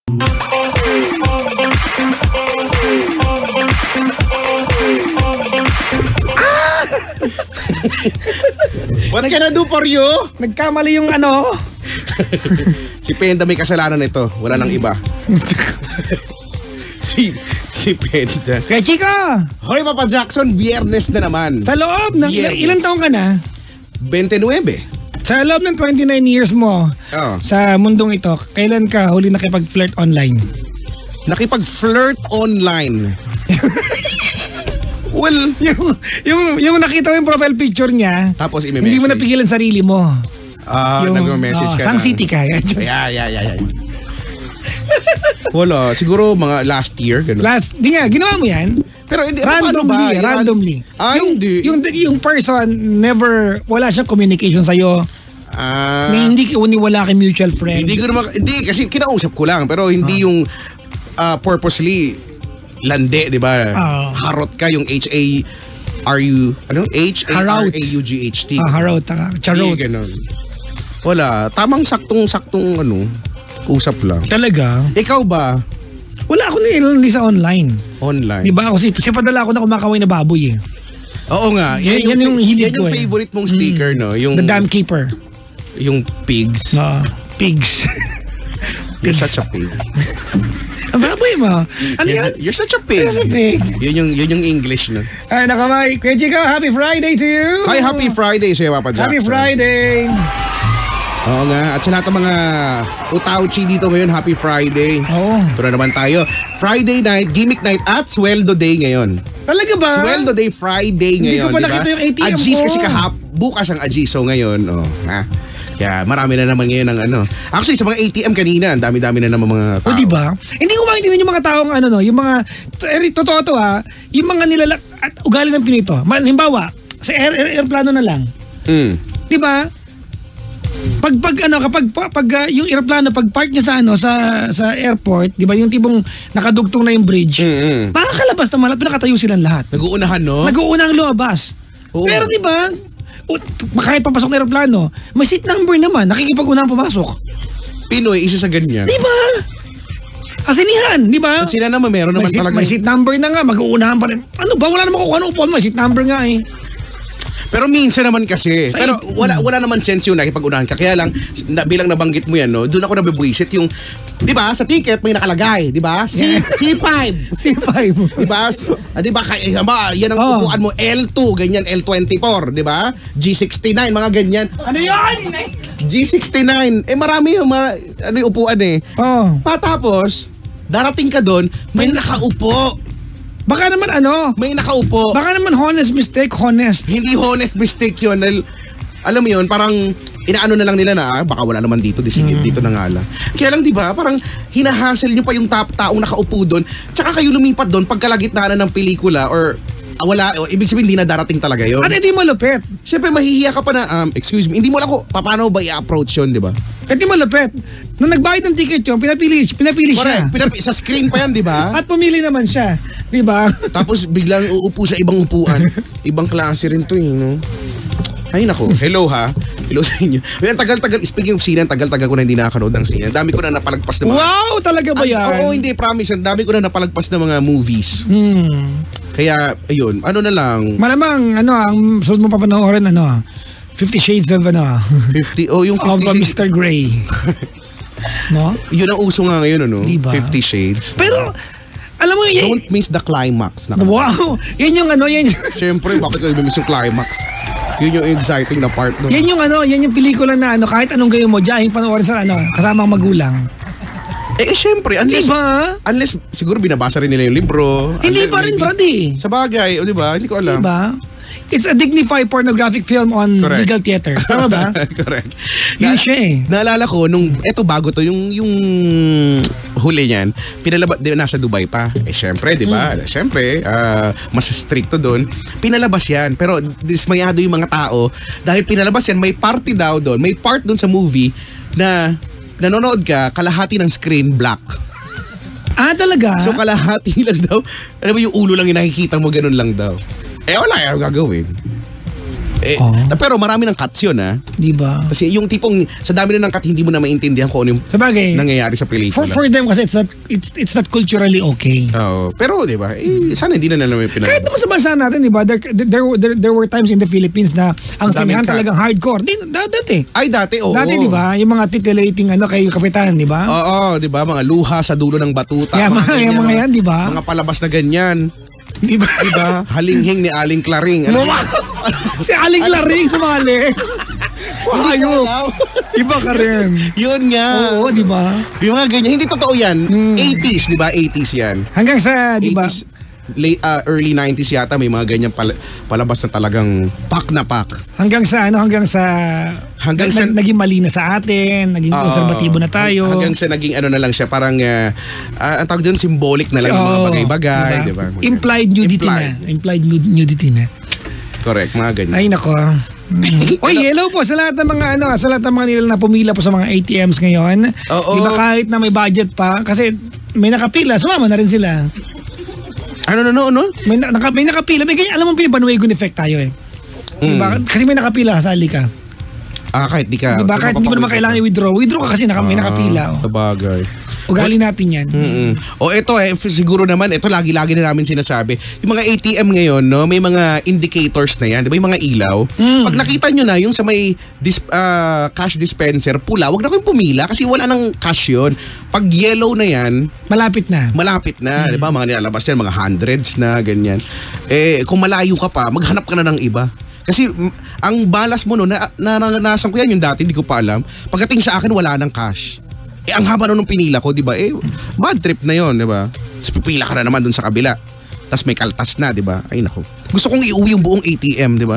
What can I do for you? Nagkamali yung ano. Si Penda may kasalanan nito. Wala nang iba. si Penda. Kaya chika, Hoy, Papa Jackson, Biyernes na naman. sa loob ng Biyernes. ilang taong ka na? 29. Sa loob ng 29 years mo Oh. sa mundong ito, kailan ka huli nakipag-flirt online? Nakipag-flirt online. Well, yung nakita mo yung profile picture niya, tapos hindi mo napigilan sarili mo. nag-message ka Sang na. City ka. Yeah. Wala, siguro mga last year, ganun. Di nga, ginawa mo yan? Pero hindi, Randomly. Hindi. Yung person, wala siyang communication sa'yo. Na hindi wala kay mutual friend. Hindi, kasi kinausap ko lang, pero hindi yung purposely lande, di ba? Harot ka, yung H-A-R-U-G-H-T. Harot. Charot. Hindi, ganun. Wala, tamang saktong usap lang. Talaga? Ikaw ba? Wala ako nilali sa online. Online? Di ba? Kasi padala ako na kumakaway na baboy eh. Oo nga. Yan yung hilig yan ko yung favorite mong sticker, no? Yung, The Dam Keeper. Yung pigs. Pigs. You're such a pig. Ang baboy mo. Ano yan? You're such a pig. You're such a pig. Yun yung English, no? Ay, nakamay. Kuya Chico, happy Friday to you. Hi, happy Friday sa'yo, Papa Jackson. Happy Friday. Oo nga. At sa lahat ng mga utauchi dito ngayon, happy Friday. Oo. Ito na naman tayo. Friday night, gimmick night at sweldo day ngayon. Talaga ba? Sweldo day Friday ngayon, Hindi ko pa diba? nakita yung ATM Agis ko. kasi bukas ang Agis. So ngayon, kaya marami na naman ngayon ng ano. Actually, sa mga ATM kanina, ang dami-dami na naman mga tao. O diba? Hindi ko maintindihan yung mga taong yung mga, totoo to yung mga nilalak at ugali ng Pinito. Halimbawa, sa airplano na lang. Diba? Kapag yung airplano pag park niya sa airport, 'di ba, yung tipong nakadugtong na yung bridge. Makakalabas naman at pinakatayo silang lahat. Nag-uunahan, no? Nag-uunang lumabas. Oo. Pero 'di ba? Kahit papasok na aeroplano, may seat number naman, nakikipag-unang pumasok. Pinoy, isa sa ganyan. 'Di ba? Asinihan, 'di ba? Sila naman meron naman talaga. May seat number na nga, mag-uunahan pa rin. Ano ba? Wala naman kung ano upuan mo, may seat number nga eh. Pero minsan naman kasi, pero wala naman sense yun nakipag-unahan ka. Kaya lang, bilang nabanggit mo yan, no, doon ako nabibwisit yung, di ba, sa ticket may nakalagay, di ba? C5. C5. Di ba? Di ba, yan ang upuan mo, L2, ganyan, L24, di ba? G69, mga ganyan. Ano yan? G69, marami yung upuan eh. Patapos, darating ka doon, may nakaupo. Baka naman may nakaupo. Baka naman honest mistake. Hindi honest mistake yun. Alam mo yun, parang inaano na lang nila na baka wala naman dito, dito na nga lang. Kaya lang, di ba, parang hinahassle nyo pa yung taong nakaupo doon, tsaka kayo lumipat doon pagkalagitnaan ng pelikula or ibig sabihin hindi na darating talaga yun. At hindi mo lupit. Siyempre mahihiya ka pa na, excuse me, hindi mo lang paano ba i-approach yun, di ba? Hindi mo lupit. Nung nagbayad ng ticket yun, pinapili siya. Correct. Sa screen pa yan, di ba? At pumili naman siya. Di ba? Tapos biglang uupo sa ibang upuan. Ibang klase rin to no? Ay nako, hello ha. Hello sa inyo. Ang tagal-tagal, speaking of scene, tagal-tagal ko na hindi nakakanood ng scene. Ang dami ko na napalagpas na mga... Wow, talaga ba yan? Oo, hindi, promise. Ang dami ko na napalagpas na mga movies. Kaya, ayun, ano na lang. Malamang, ang sunod mo papanoorin, 50 Shades of, 50, yung 50 of Shades. Mr. Grey. No? Yun ang uso nga ngayon, Diba? 50 Shades. Pero, alam mo, don't miss the climax. Wow! Yan yung Siyempre, bakit ko i-miss yung climax? Yun yung exciting na part nun. Yan yung pelikula na kahit anong gayon mo, diyahing panoorin sa kasamang magulang. Siyempre, unless siguro binabasa rin nila yung libro. Hindi pa rin, Brady. Sa bagay, di ba? Hindi ko alam. Diba? It's a dignified pornographic film on legal theater. Tama ba? Correct. Yun siya eh. Naalala ko, bago to, yung huli niyan, pinalabas, nasa Dubai pa. Siyempre, di ba? Siyempre, mas stricto doon. Pinalabas yan. Pero dismayado yung mga tao. Dahil pinalabas yan, may party daw doon. May part doon sa movie na nanonood ka, kalahati ng screen black. Talaga? So kalahati lang daw. Alam mo yung ulo lang yung nakikita mo, ganun lang daw. Wala yung gagawin. Pero marami ng cuts yun, ha? Di ba? Kasi yung tipong, sa dami na ng cut, hindi mo na maintindihan kung ano yung sabagay, nangyayari sa pelikula. For them kasi it's not culturally okay. Oo. Pero, di ba, sana hindi na naman pinag- Kahit naman sa bansa natin, di ba, there were times in the Philippines na ang Daming sinihan cut. talagang hardcore. Dati. Ay, dati, oo. Dati, di ba, yung mga titillating kay Kapitan, di ba? Oo, di ba, mga luha sa dulo ng batuta. Yung mga yan, di ba? Mga palabas na ganyan. Di ba? Diba? Halinghing ni Aling Claring. Si Aling Laring sumali. Ayok. Iba ka rin. Yun nga. Oo, di ba? Yung mga ganyan. Hindi totoo yan. 80s, di ba? 80s yan. Hanggang sa, di ba? 80s, early 90s yata may mga ganyan palabas na talagang pak na pak. Hanggang sa naging mali na sa atin, naging konserbatibo na tayo. Hanggang sa naging na lang siya, parang ang tawag doon, symbolic na lang yung mga bagay-bagay, diba? Implied nudity na. Implied nudity na. Correct, mga ganyan. Ay nako. Oy, hello po sa lahat ng mga sa lahat ng mga nila na pumila po sa mga ATMs ngayon. Oo. Diba kahit na may budget pa kasi may nakapila, sumama na rin sila. Ano? May nakapila. May ganyan, alam mo, pinibanuegon effect tayo eh. Diba? Kasi may nakapila, sali ka. Kahit di ka. Diba? Kahit hindi mo naman kailangan i-withdraw. Withdraw ka kasi may nakapila. Sa bagay. Ugali natin yan. Ito siguro naman, ito lagi-lagi na namin sinasabi. Yung mga ATM ngayon, no, may mga indicators na yan. Diba yung mga ilaw? Pag nakita nyo na yung sa may cash dispenser, pula, wag na kayong pumila kasi wala nang cash yun. Pag yellow na yan, malapit na. Diba? Mga nilalabas yan, mga hundreds na, ganyan. Kung malayo ka pa, maghanap ka na ng iba. Kasi ang balas mo no, naranasan ko yan yung dati, hindi ko pa alam. Pagdating sa akin, wala nang cash. Ang haba nung pinila ko, di ba? Bad trip na yon, di ba? Tapos pipila ka na naman dun sa kabila. Tapos may kaltas na, di ba? Ay nako. Gusto kong iuwi yung buong ATM, di ba?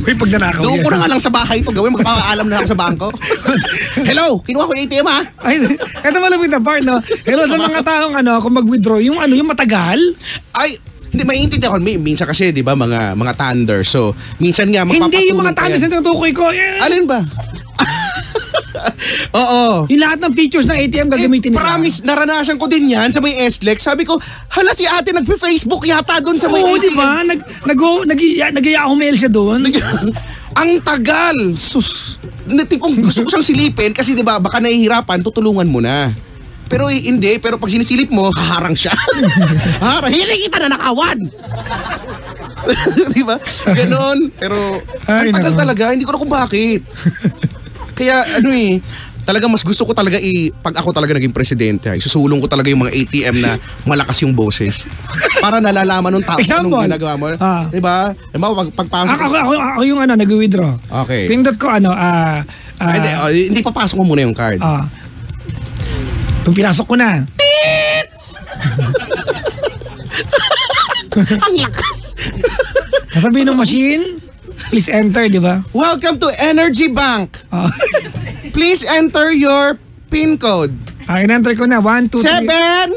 Uy, pag nanakaw doon ko na nga lang sa bahay ito gawin, magpapaalam na ako sa bangko. Hello, kinuha ko yung ATM ha? Ay, ito malapit na part, no? Hello sa mga taong kung mag-withdraw, yung matagal? Ay, hindi, maintindihan ako. Minsan kasi, di ba, mga thunder. So, minsan nga, hindi yung mga thunder sa tutukoy ko. Alin ba? Oo. Yung lahat ng features ng ATM gagamitin nila. Promise, naranasan ko din yan sa may SLEX. Sabi ko, hala si ate nagpe-Facebook yata doon sa may ATM. Oo, di ba? Nag-Yahoo mail siya doon. Ang tagal. Sus. Tipong gusto ko siyang silipin kasi di ba, baka nahihirapan, tutulungan mo na. Pero hindi, pero pag sinisilip mo, haharang siya. Haharang, hindi kita na nakawan. Di ba? Ganon. Pero, ang tagal talaga, hindi ko na kung bakit. Kaya, talaga mas gusto ko talaga pag ako talaga naging presidente, susulong ko talaga yung mga ATM na malakas yung boses. Para nalalaman ng tao anong ginagawa mo. Di ba? Pagpasok ako yung nag-withdraw. Okay. Pindot ko hindi papasok mo muna yung card. Kung pinasok ko na. Tits! Ang lakas. Sasabihin ng machine, please enter, di ba? Welcome to Energy Bank. Please enter your PIN code. In-enter ko na. 1, 2, 3. 7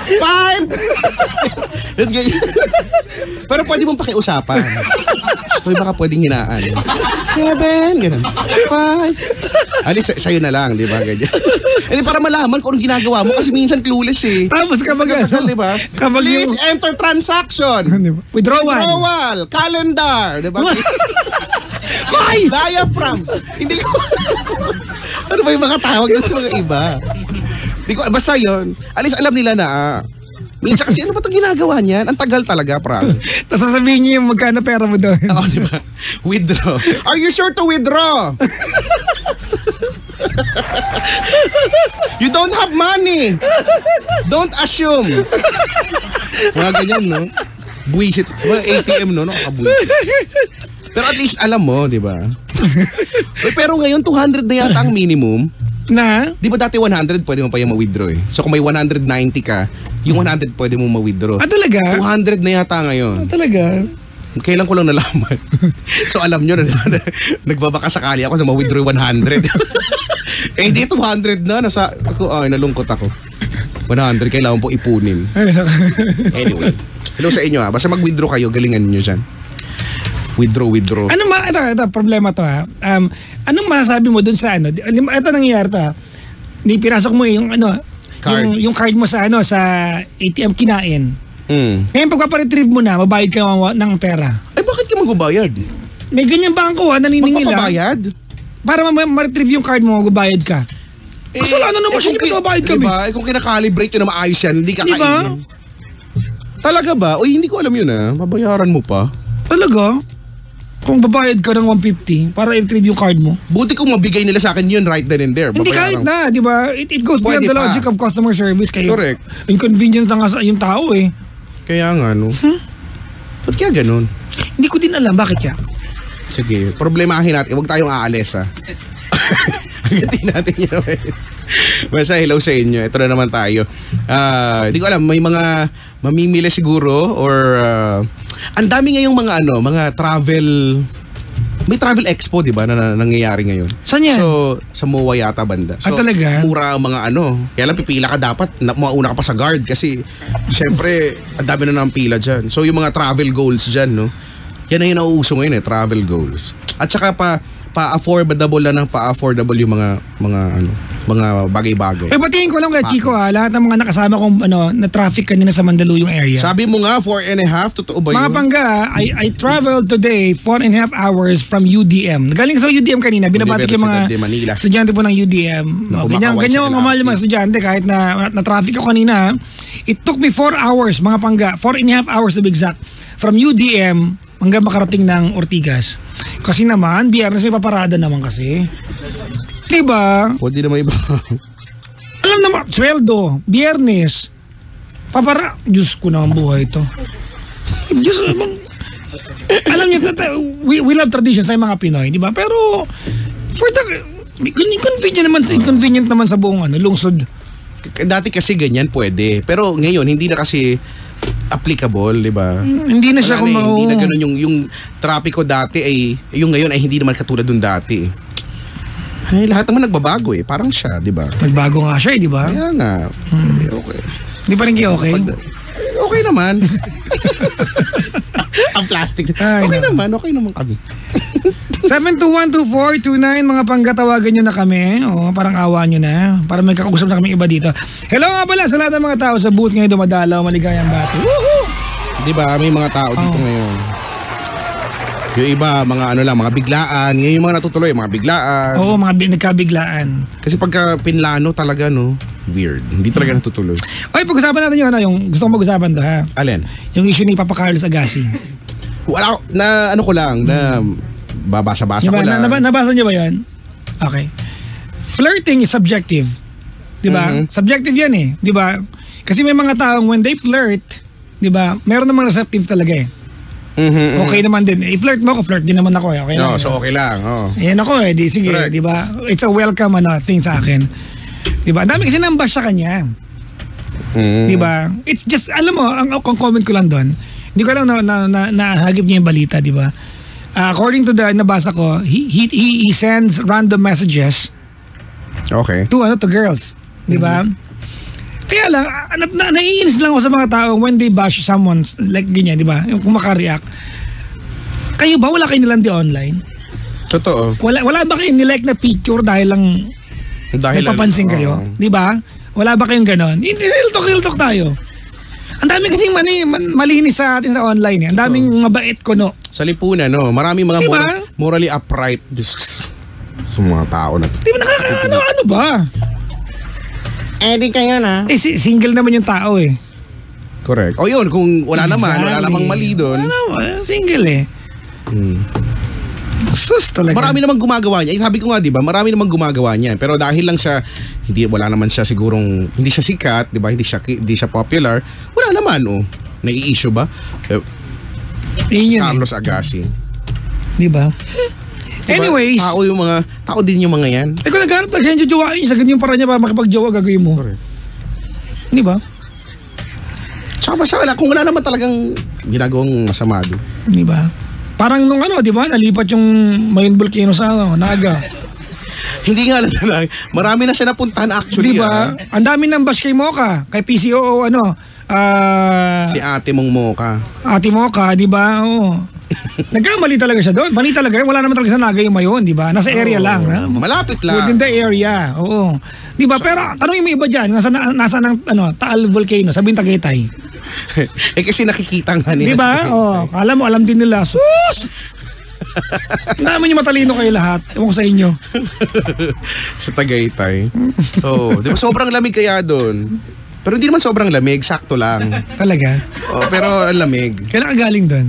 5. Pero pwede mong pakiusapan. Gusto baka pwedeng hinaan. 7 ganun. 5. Ali sa'yo na lang, di ba? Ganyan. Para malaman kung anong ginagawa mo kasi minsan clueless eh. Tapos kapag di ba? Please enter transaction. Withdrawal. Calendar. Di ba? Diaphragm. Hindi ko. Ano ba yung mga tawag na sa mga iba? Di ko, basta yun. Alis alam nila na minsan kasi ano ba itong ginagawa niyan? Ang tagal talaga, Prang. Tapos sasabihin niyo yung magkano pera mo doon. Oo, di ba? Withdraw. Are you sure to withdraw? You don't have money. Don't assume. Mga ganyan, no? Buwisit. Mga ATM, no? Nakakabuwisit. Pero at least alam mo, di ba? Pero ngayon, 200 na yata ang minimum. Na? Di ba dati 100 pwede mo pa yung ma-withdraw eh. So kung may 190 ka, yung 100 pwede mo ma-withdraw. Talaga? 200 na yata ngayon. Talaga? Kailan ko lang nalaman. So alam nyo na nagbabaka sakali ako na ma-withdraw 100. Di 200 na. Nalungkot ako. 100 kailangan po ipunin. Anyway. Hello sa inyo Basta mag-withdraw kayo, galingan nyo dyan. Withdraw. Ito, problema to anong masasabi mo dun sa ito nangyayari to pinasok mo yung card. Yung card mo sa sa ATM kinain. Ngayon pagpaparetrieve mo na, mabayad ka ng pera. Bakit ka magbabayad? May ganyan bangko naniningil Magpapabayad? Para ma-retrieve yung card mo, magbabayad ka. Wala na naman siya, magbabayad kami. Diba? Kung kinakalibrate yun na maayos yan, hindi ka Diba? kainin. Talaga ba? Uy, hindi ko alam yun Babayaran mo pa. Talaga? Kung babayad ka ng 150 para i-retrieve yung card mo. Buti kung mabigay nila sa akin yun right then and there. Hindi kahit na, di ba? It goes beyond the logic of customer service. Kaya correct. Inconvenient na nga sa yung tao Kaya nga Ba't kaya ganun? Hindi ko din alam, bakit kaya? Sige, problemahin natin. Huwag tayong aalis Agatin natin yun. Basta hello sa inyo. Ito na naman tayo. Hindi ko alam, may mga mamimili siguro or ang dami ngayong mga travel. May travel expo, di ba, na nangyayari ngayon. Saan yan? So, sa MOA yata banda. So, talaga? mura ang mga Kaya lang pipila ka dapat, mauna ka pa sa guard kasi syempre, ang dami na ng pila dyan. So, yung mga travel goals dyan, yan na yung nauuso ngayon travel goals. At saka pa-affordable na ng pa-affordable yung mga bagay-bagay. Batiin ko lang kay Chico lahat ng mga nakasama kong na traffic kanina sa Mandaluyong area. Sabi mo nga 4.5, totoo ba yun? Mga pangga, I traveled today 4.5 hours from UDM. Galing sa UDM kanina, binabati ko yung mga estudyante po ng UDM. Ganyan ang mahal yung mga estudyante kahit na traffic ako kanina. It took me 4 hours, mga pangga, 4.5 hours to be exact, from UDM hanggang makarating ng Ortigas. Kasi naman, Biyernes may paparada naman kasi. Diba? Pwede naman iba. Alam naman, sweldo, Biyernes, Diyos ko naman buhay ito. Diyos, alam niyo, we love traditions sa mga Pinoy, di ba? Pero, inconvenient naman sa buong lungsod. Dati kasi ganyan pwede. Pero ngayon, hindi na kasi applicable, di ba? Hindi na siya hindi na ganun yung trapiko dati yung ngayon ay hindi naman katulad dun dati. Ay, lahat naman nagbabago parang siya, di ba? Nagbago nga siya, di ba? Kaya nga. Okay. Di pa rin kayo okay? Okay naman. Ang plastic. Okay naman kami. 7212429 mga panggatawagan nyo na kami. Parang awa nyo na. Para may kakausap na kami iba dito. Hello nga pala sa lahat ng mga tao sa booth ngayon dumadalaw. Maligayang bati. Woohoo! Diba may mga tao dito ngayon. Yung iba mga mga biglaan. Ngayon yung mga natutuloy mga biglaan. Oo, mga nagkabiglaan. Kasi pagka pinlano talaga weird. Hindi talaga natutuloy. Okay, pag-usapan natin yung gusto kong mag-usapan to ha. Alin? Yung issue ni Papa Carlos Agassi. Wala na babasa-basa ko lang. Nabasa niyo ba yan? Okay. Flirting is subjective. Di ba? Subjective yan Di ba? Kasi may mga taong when they flirt, di ba, meron namang receptive talaga Okay naman din. I-flirt mo ako, flirt din naman ako Okay lang. So okay lang. Ayan ako di sige, di ba? It's a welcome thing sa akin. Di ba? Ang dami kasi nang-bash sa kanya. Di ba? It's just, alam mo, ang comment ko lang doon, hindi ko lang nahagip niya yung balita, di ba? According to the nabasa ko, he sends random messages. Okay. To girls, di ba? Kaya lang naiinis lang ako sa mga tao when they bash someone like ganyan, di ba? Yung kung maka-react. Kayo ba wala kayo nilandi online? Totoo. Wala ba kayong nilike na picture dahil napapansin kayo? Di ba? Wala ba kayong ganon? Real talk tayo. Ang dami kasing malinis sa atin sa online Ang daming mabait sa lipunan, maraming mga diba? Morally upright sa mga tao na. Di ba ano ba? Di kayo na. Single naman yung tao Correct. O yun, kung wala namang mali doon. Single Sus talaga. Marami namang gumagawa niya. Sabi ko nga, di ba, marami namang gumagawa niyan. Pero dahil lang siya, wala naman siya sigurong, hindi siya sikat, di ba, hindi siya popular, wala naman, nai-issue ba? Carlos Agassi. Di ba? Diba? Anyways. Tao din yung mga yan. Kung naghanap talaga yung jojowain, sa ganyan para niya para makipag-jowa, gagawin mo. Correct. Di ba? Tsaka basta kung wala naman talagang ginagawang masama doon. Di ba? Parang nung di ba, nalipat yung Mayon Volcano sa Naga. Hindi nga lang, marami na siya napuntahan actually. Di ba? Ang dami ng bash kay Mocha, kay PCOO, si Ate mong Mocha. Ate Mocha, di ba? Nagkamali talaga siya doon. Mali talaga. Wala naman talaga sa Naga yung Mayon, di ba? Nasa area lang. Malapit lang. Within the area. Oo. Di ba? Pero tanong yung iba dyan, nasa ng Taal Volcano, sa Tagaytay. Kasi nakikita nga nila. Di ba? Alam mo, alam din nila. Sus! Naman yung matalino kayo lahat. Ewan ko sa inyo. Sa Tagaytay. Di ba sobrang lamig kaya doon? Pero hindi naman sobrang lamig, sakto lang. Talaga? Pero ang lamig. Kailan ka galing doon?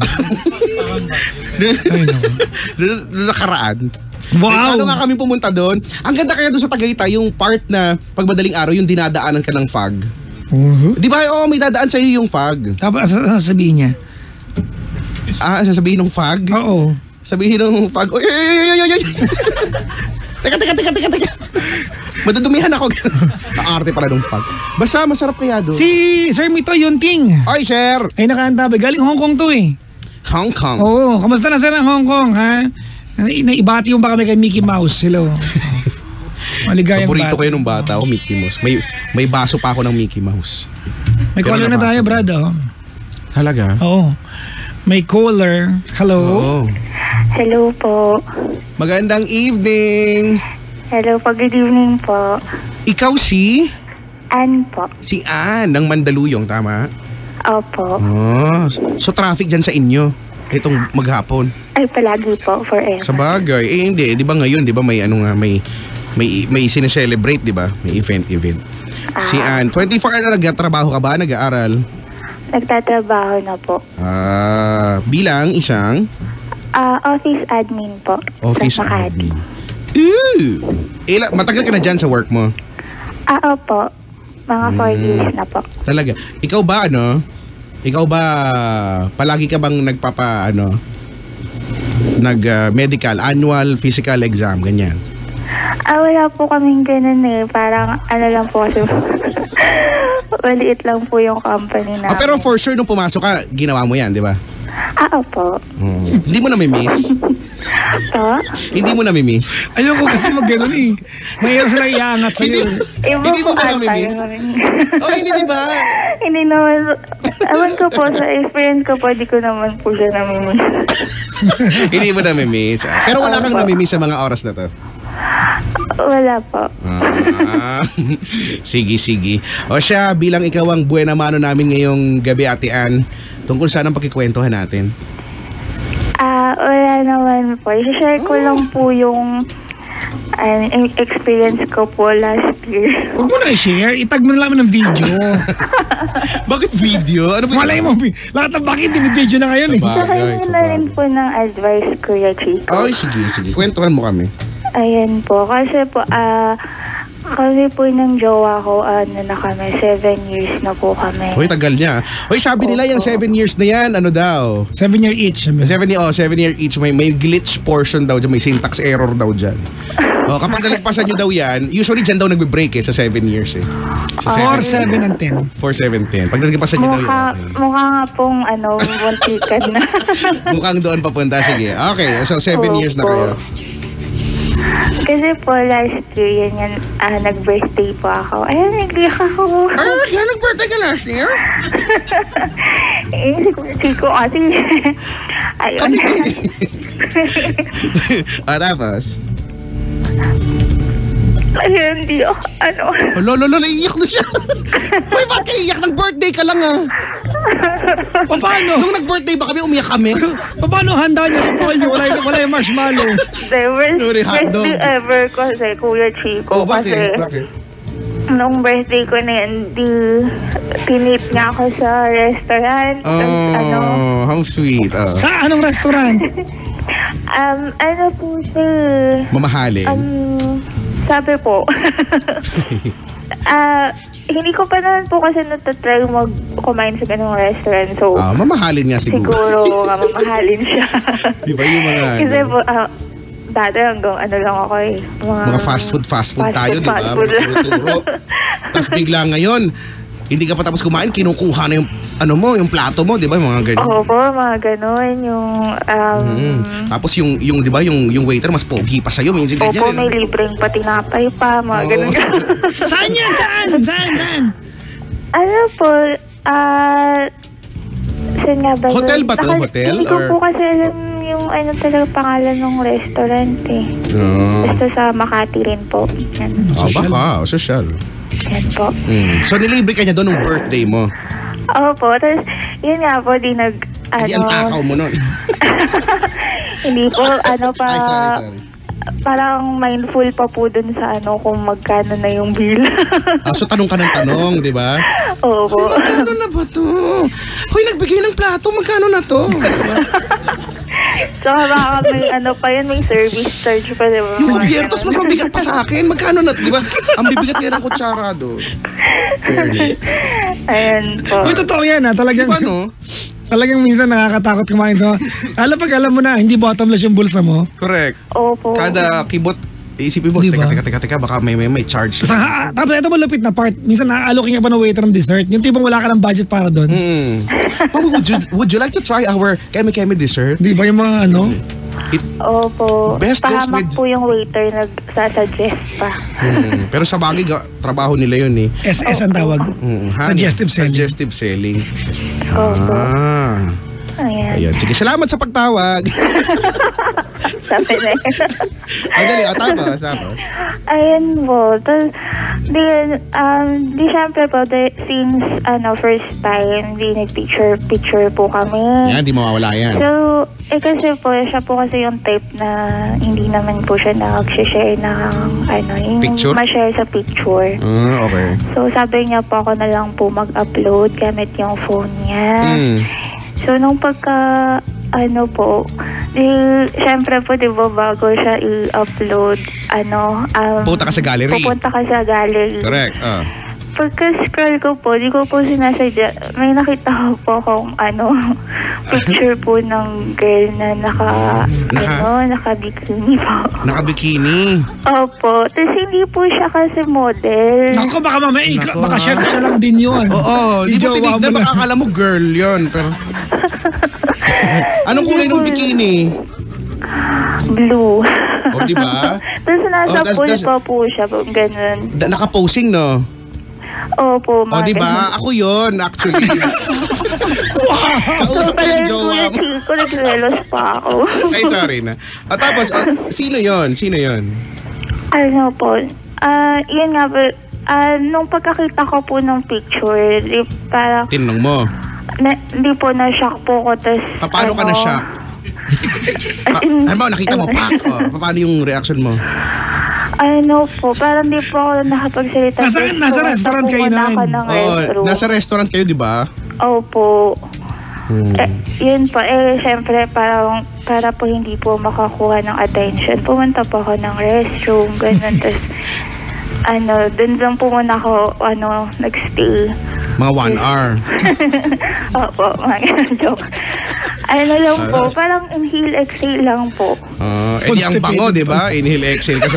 Doon nakaraan. Wow! Ano nga kami pumunta doon? Ang ganda kaya doon sa Tagaytay, yung part na pag madaling araw, yung dinadaanan ka ng fog. Di ba? May dadaan sa'yo yung fog. Tapos sasabihin niya? Sasabihin ng fog? Oo. Sabihin ng fog, oy. Teka. Madudumihan ako. Aarte pala ng fog. Basta masarap kaya doon. Si Sir Mito Yunting. Oy, sir! Ay, nakaantabi. Galing Hong Kong to eh. Hong Kong? Oo. Kamusta na sir ang Hong Kong, ha? Naibati yung ba kami kay Mickey Mouse? Hello. Maligayang paborito bata. kayo nung bata ako, Mickey Mouse. May baso pa ako ng Mickey Mouse. May caller na tayo, Brad. Talaga? Oo. May caller. Hello. Oo. Hello po. Magandang evening. Hello po, good evening po. Ikaw si? Ann po. Si Ann ng Mandaluyong, tama? Opo. So traffic dyan sa inyo itong maghapon. Ay, palagi po, forever. Sa bagay. Hindi. Di ba ngayon, di ba may may sineselebrate, di ba? May event. Si Ann, 24 na nagtatrabaho ka ba? Nag-aaral? Nagtatrabaho na po. Bilang isang? Office admin po. Office sa Makati. admin. Matagal ka na dyan sa work mo? Opo. Mga 4 years na po. Talaga. Ikaw ba palagi ka bang medical annual physical exam ganyan? Wala po kaming ganun eh. Parang lang po kasi maliit lang po yung company namin. Pero for sure nung pumasok ka, ginawa mo yan, di ba? Opo. Hindi mo na-miss? Po? Hindi mo na-miss? Ayoko kasi mag-ganon eh. Mayroon sila iangat sa'yo. Hindi mo ba na-miss? Hindi, di ba? Hindi naman. Ewan ko po, sa experience ko po, di ko naman po siya namimiss. Hindi mo na-miss. Pero wala kang na-miss sa mga oras na to? Wala po. Sige. O siya, bilang ikaw ang buena mano namin ngayong gabi, Ate Ann, tungkol saan ang pagkikwentuhan natin? Wala naman po. I-share ko lang po yung experience ko po last year. Huwag mo na i-share. Itag mo na lang ng video. Bakit video? Ano ba? Malay mo, lahat ng bakit binibideo na ngayon eh. Sa kanya na rin po ng advice, Kuya Chico. Sige. Kwentuhan mo kami. Ayan po. Kasi po, kami po ng jowa ko, na kami, 7 years na po kami. Hoy, tagal niya. Hoy, sabi nila yung 7 years na yan, ano daw? 7 year each. 7 year each, may glitch portion daw dyan, may syntax error daw dyan. Kapag nalagpasan nyo daw yan, usually dyan daw nagbe-break sa 7 years eh. Sa 4, 7, and 10. 4, 7, 10. Pag nalagpasan nyo daw yan. Mukha nga pong, buntikan na. Mukhang doon papunta, sige. Okay, so 7 years na kayo. Kasi po, last year, yan, nag-birthday po ako. Ayan, nag-iyak ako. Nag-birthday ka last year? Chico kasi. Ayun. Tapos? Ayun, di ako, Lolo, iiyak na siya. Uy, ba't kayo iiyak? Nag-birthday ka lang Paano? Nung nag-birthday ba kami, umiyak kami? Paano handa niyo yung Paul niyo? Wala yung marshmallow. The worst birthday ever ko sa Kuya Chico. Bakit? Nung birthday ko na yan, tinip niya ako sa restaurant. How sweet. Sa anong restaurant? Ano po siya? Mamahalin. Sabi po. Hindi ko pa naman po kasi natatry kumain sa ganung restaurant. So, mamahalin nga siguro. Siguro mamahalin siya. Di ba yung mga... Kasi po, dati hanggang lang ako eh. Mga fast food tayo, di ba? Turo-turo. Tapos bigla ngayon, hindi ka pa tapos kumain, kinukuha na yung yung plato mo, di ba? Mga ganyan. Opo, mga ganon. Yung, Tapos yung di ba, yung waiter mas pogi pa sa'yo. Minsan ganyan. Opo, may libreng patinapay pa, mga ganon. Saan yan? Saan? Ano po, saan nga ba? Hotel ba to? Hotel? Hindi ko po kasi alam yung talaga pangalan ng restaurant eh. Basta sa Makati rin po. Yan. Baka, social. Yan po. So nilibre ka niya doon ng birthday mo? Opo, tapos yun nga po, di nag, Hindi ang takaw mo nun. hindi po, pa, Ay, sorry. parang mindful pa po dun sa kung magkano na yung bill. So tanong ka ng tanong, di ba? Opo. Magkano na ba to? Hoy, nagbigay ng plato, magkano na to? So, baka may pa yun, may service charge pa, di ba? Yung gobyertos mas mabigat pa sa akin. Magkano na, di ba? Ang bibigat kaya ng kutsara do. Fairness. Ayan po. Uy, totoo yan ha. Talagang, Ano? talagang minsan nakakatakot kumain sa... Alam mo na, hindi bottomless yung bulsa mo. Correct. Opo. Kada kibot, isipin mo, Diba? teka, baka may charge. Tapos ito malupit na part, minsan na-alloking ka pa ng waiter ng dessert. Yung tipong wala ka ng budget para doon. Oh, would you like to try our keme dessert? Di ba yung mga Opo. Best goes Pahamak with- po yung waiter nagsasuggest pa. Pero sa bagay, trabaho nila yun eh. SS ang tawag. Suggestive selling. Suggestive selling. Opo. Ayan. Ayan. Sige, salamat sa pagtawag. Sabi na yun. Ay, dali. Tapos. Ayan po. Di syempre po, since first time, di nag-picture po kami. Yan, di mawawala yan. So, kasi po, siya po kasi yung type na hindi naman po siya nag-share ng yung Picture? ma-share sa picture. Okay. So, sabi niya po ako na lang po mag-upload gamit yung phone niya. So, nung pagka, syempre po, di ba, bago siya i-upload, Punta ka sa gallery. pupunta ka sa gallery. Correct. Pagka-scroll ko po, di ko po sinasadya, may nakita ko po akong, picture po ng girl na naka-bikini po. Naka-bikini. Opo. Tapos hindi po siya kasi model. Ako, baka mamaya, Nako, baka siya lang din yun. Oo, di mo Jowa tinignan, mo baka lang. akala mo girl yun. Pero... Anong kulay ng bikini? Blue. O, di ba? Tapos nasa Oh, pool das- pa po siya, ganun. Naka-posing, no? Opo, O, di ba? Ako yun, actually. Kausap ko yung jowa mo. ko, nagrelos pa ako. Ay, sorry na. Tapos, sino yon? Ano po, yun nga po, nung pagkakita ko po ng picture, parang, Tinanong mo. hindi po na-shock po ko, tas, Paano ka na-shock? Ano ba, nakita mo, pak. Paano yung reaction mo? Parang di po ako nakapagsalita. Nasa restaurant kayo na. Oh, nasa restaurant kayo, di ba? Opo. Yun po, syempre, para po hindi po makakuha ng attention, pumunta po ako ng restroom, ganun, tas, dun lang po muna ako, nagstay. Mga 1 hour. Opo, mga joke. Lang po, parang inhale, exhale lang po. Di ang bango, di ba? Inhale, exhale ka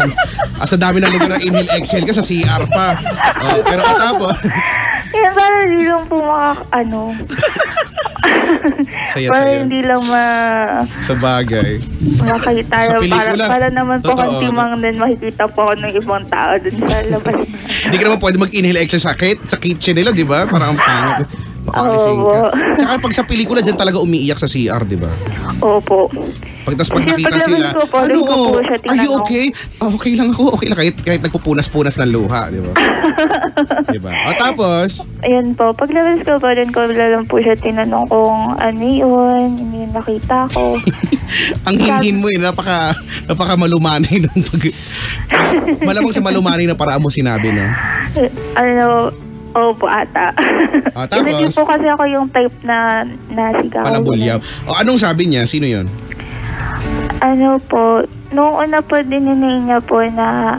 sa dami ng lugar na inhale, exhale ka sa CR pa. Pero tapos... Yan, parang hindi lang po Saya-saya. parang hindi lang Sa bagay. makita. Sa pelikula. Para naman po Totoo. kung timang din makikita po ako ng ibang tao dun sa labas. Hindi ka naman pwede mag-inhale, exhale sa kitchen nila, di ba? Parang ang pangit. Makagising ka. Oo. Tsaka pag sa pelikula, dyan talaga umiiyak sa CR, di ba? Opo. Pag Kasi nakita paglabas sila, ko po, doon ko po siya are you tinanong. okay? Okay lang ako, okay lang. Kahit nagpupunas-punas ng luha, di ba? Di ba? Tapos, Ayan po, paglabas ko po, din ko lang po siya tinanong kung ano yun yung nakita ko. ang hinhin mo napaka malumanay ng malamang sa malumanay na paraan mo sinabi, no? Opo ata. Tapos? Hindi po kasi ako yung type na nasigaw. Palabulyaw. Anong sabi niya? Sino yon? Po, noong una po dininay niya po na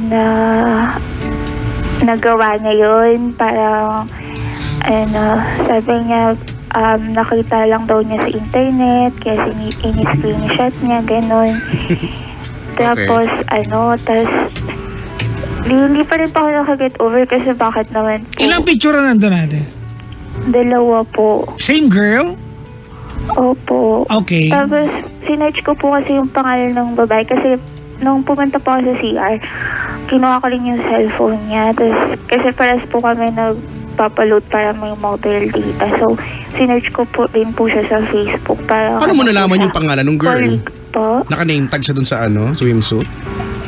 na nagawa niya yun. Parang sabi niya nakita lang daw niya sa internet kaya in-screenshot niya, gano'n. Tapos, hindi pa rin pa ako nakaget over kasi bakit naman po. Ilang picture na nandun natin? 2 po. Same girl? Opo. Okay. Tapos, sinearch ko po kasi yung pangalan ng babae kasi nung pumunta po ako sa CR, kinuha ko rin yung cellphone niya. Tapos, kasi pares po kami nagpapaload para may mobile data. So, sinearch ko po rin po siya sa Facebook. Para Paano mo nalaman yung pangalan ng girl? colleague po. Naka-name tag siya dun sa swimsuit?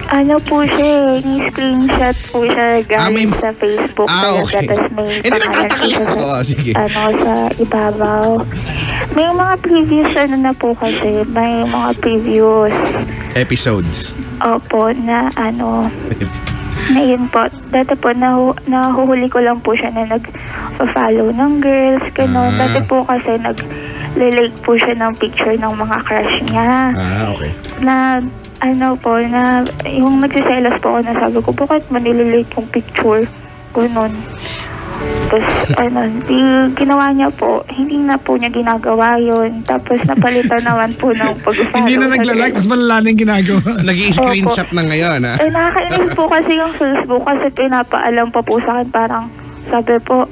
Ano po siya, ni-screenshot po siya galing sa Facebook talaga. Okay. Tapos may Hindi nagtataka lang ako. Sige. sa ibabaw. May mga previous na po kasi, may mga previous Episodes. opo na na yun po. Dati po, nahuhuli ko lang po siya na nag-follow ng girls, gano'n. Dati po kasi nag-like po siya ng picture ng mga crush niya. Okay. Na yung nagsiselas po ako na sabi ko, bakit manililate yung picture? Gano'n. Tapos, ginawa niya po, hindi na po niya ginagawa yun. Tapos, napalitan naman po ng pag-follow. Hindi na naglalike, mas malala na yung ginagawa. Nag-i-screenshot na ngayon, ha? Nakakainis po kasi yung Facebook kasi pinapaalam pa po sa akin. Parang, sabi po,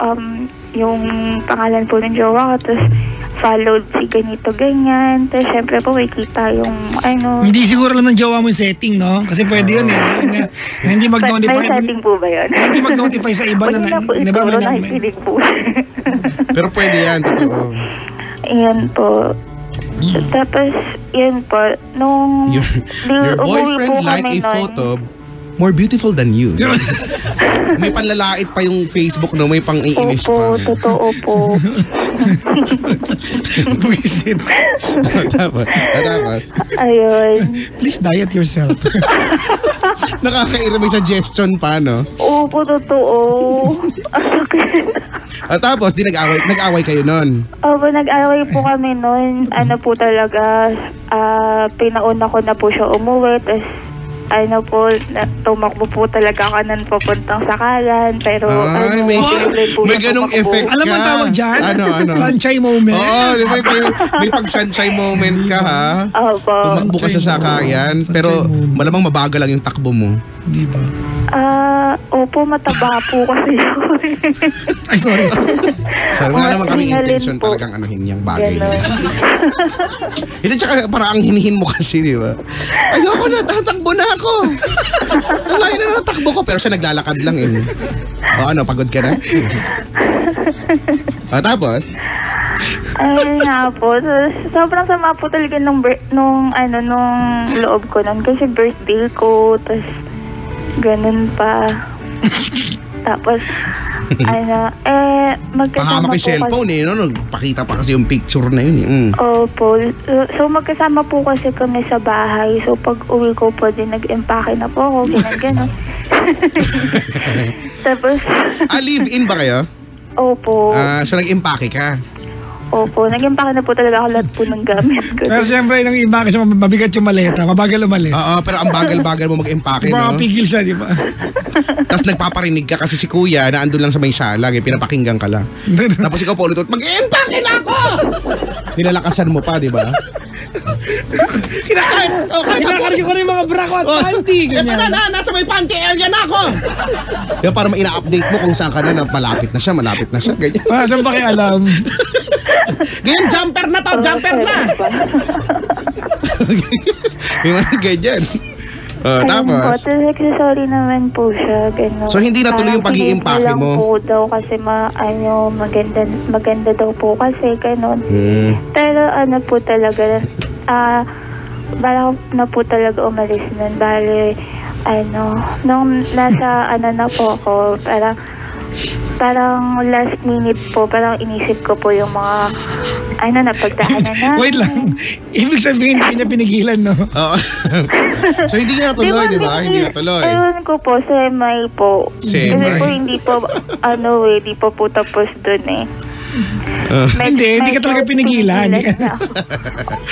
yung pangalan po ng jowa ko, tapos followed si ganito, ganyan. Tapos, syempre po, may kita yung, Hindi siguro alam ng jowa mo yung setting, no? Kasi pwede yun, na hindi mag-notify. May setting po ba yun? Hindi mag-notify sa iba Wala na po siguro, nakikinig po. Pero pwede yan, totoo. Ayan po. Tapos, yun po, nung... Your boyfriend liked a photo more beautiful than you. May panlalait pa yung Facebook, no? May pang-iinis pa. Opo, totoo po. Buisit. Tapos? Ayun. Please diet yourself. Nakakaira, may suggestion pa, no? Opo, totoo. Ang sakit. Tapos, nag-away kayo nun? Opo, nag-away po kami nun. Po talaga, pinauna ko na po siya umuwi. Tapos, tumakbo po talaga ako ng papuntang sakalan. Pero, may ganong effect ka. Alam mo tawag dyan? Ano? Sunshine moment. Oo, may pag-sunshine moment ka, ha? Opo. Tumakbo ka sa sakayan, pero malamang mabagal lang yung takbo mo. Di ba? Opo, mataba po kasi yun. Ay, sorry. So, wala naman kami Hingalin intention po. talagang anuhin yung bagay. Ganon. Ito tsaka parang ang hinihin mo kasi, di ba? Ayoko na, tatakbo na ako. Ang layo na natakbo ko, pero siya naglalakad lang eh. Pagod ka na? Tapos? Ayun nga po. Sobrang sama po talaga nung loob ko nun. Kasi birthday ko, tapos ganun pa. Tapos, magkasama Pahamak yung po cellphone kasi, no? Pakita pa kasi yung picture na yun eh. Opo. So, magkasama po kasi kami sa bahay. So, pag uwi ko po din, nag-empake na po ako. Ganun. Tapos, Live-in ba kayo? opo. So nag-impake ka? Opo, nag-empake na po talaga ako lahat po ng gamit ko. Pero siyempre, nang iba kasi mabigat yung maleta, mabagal umalis. Oo, pero ang bagal-bagal mo mag-impake, no? Pigil siya, di ba? Tapos nagpaparinig ka kasi si kuya na andun lang sa may sala, pinapakinggan ka lang. Tapos ikaw po ulit, mag-impake na ako! Nilalakasan mo pa, di ba? Kinakarga ko na yung mga bra ko at panty. Ganyan. Nasa may panty area na ako! Diba, para ina-update mo kung saan ka na, malapit na siya, ganyan. Saan pa kayo alam? Ganyan, jumper na to, jumper na! Yung mga ganyan. Tapos? Sorry naman po siya. Ganun. So, hindi natuloy yung pag-iimpake mo? Po daw kasi maganda daw po kasi ganun. Pero po talaga, parang na po talaga umalis nun. Bale, nung nasa na po ako, parang last minute po, parang inisip ko po yung mga napagdaanan na. Wait lang. Ibig sabihin, hindi niya pinigilan, no? Oo. So, hindi niya natuloy, di ba? Hindi natuloy. Ewan ko po, semi po. Kasi po, hindi po, di po po tapos dun eh. Hindi ka talaga pinigilan.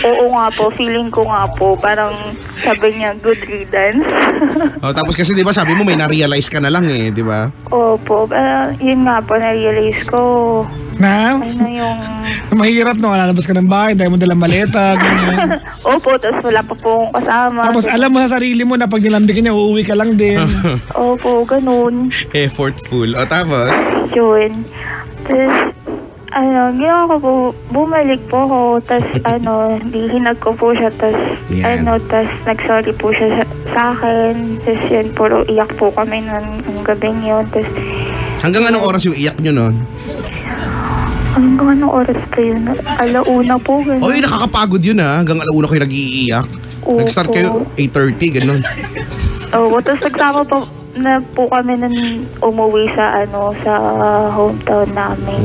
Oo nga po, feeling ko nga po, parang sabi niya, good riddance. Tapos kasi di ba sabi mo may na-realize ka na lang eh, di ba? Opo, yun nga po, na-realize ko. Na? Yung... Mahirap no, lalabas ka ng bahay, dahil mo dalang maleta, ganyan. Opo, tapos wala pa pong kasama. Tapos alam mo sa sarili mo na pag nilambikin niya, uuwi ka lang din. Opo, ganun. Effortful. Tapos? Yun. Tapos, ginawa ko po, bumalik po ako, tas hinag ko po siya, tas tas nag-sorry po siya sa akin, tas yun, puro iyak po kami ng gabing yun, tas... Hanggang anong oras yung iyak nyo nun? Hanggang anong oras pa yun? Alauna po, gano'n. Oy, nakakapagod yun ha, hanggang alauna kayo nag-iiyak. Opo. Nag-start kayo 8:30, gano'n. Oo, tapos nagsama pa na po kami nang umuwi sa sa hometown namin.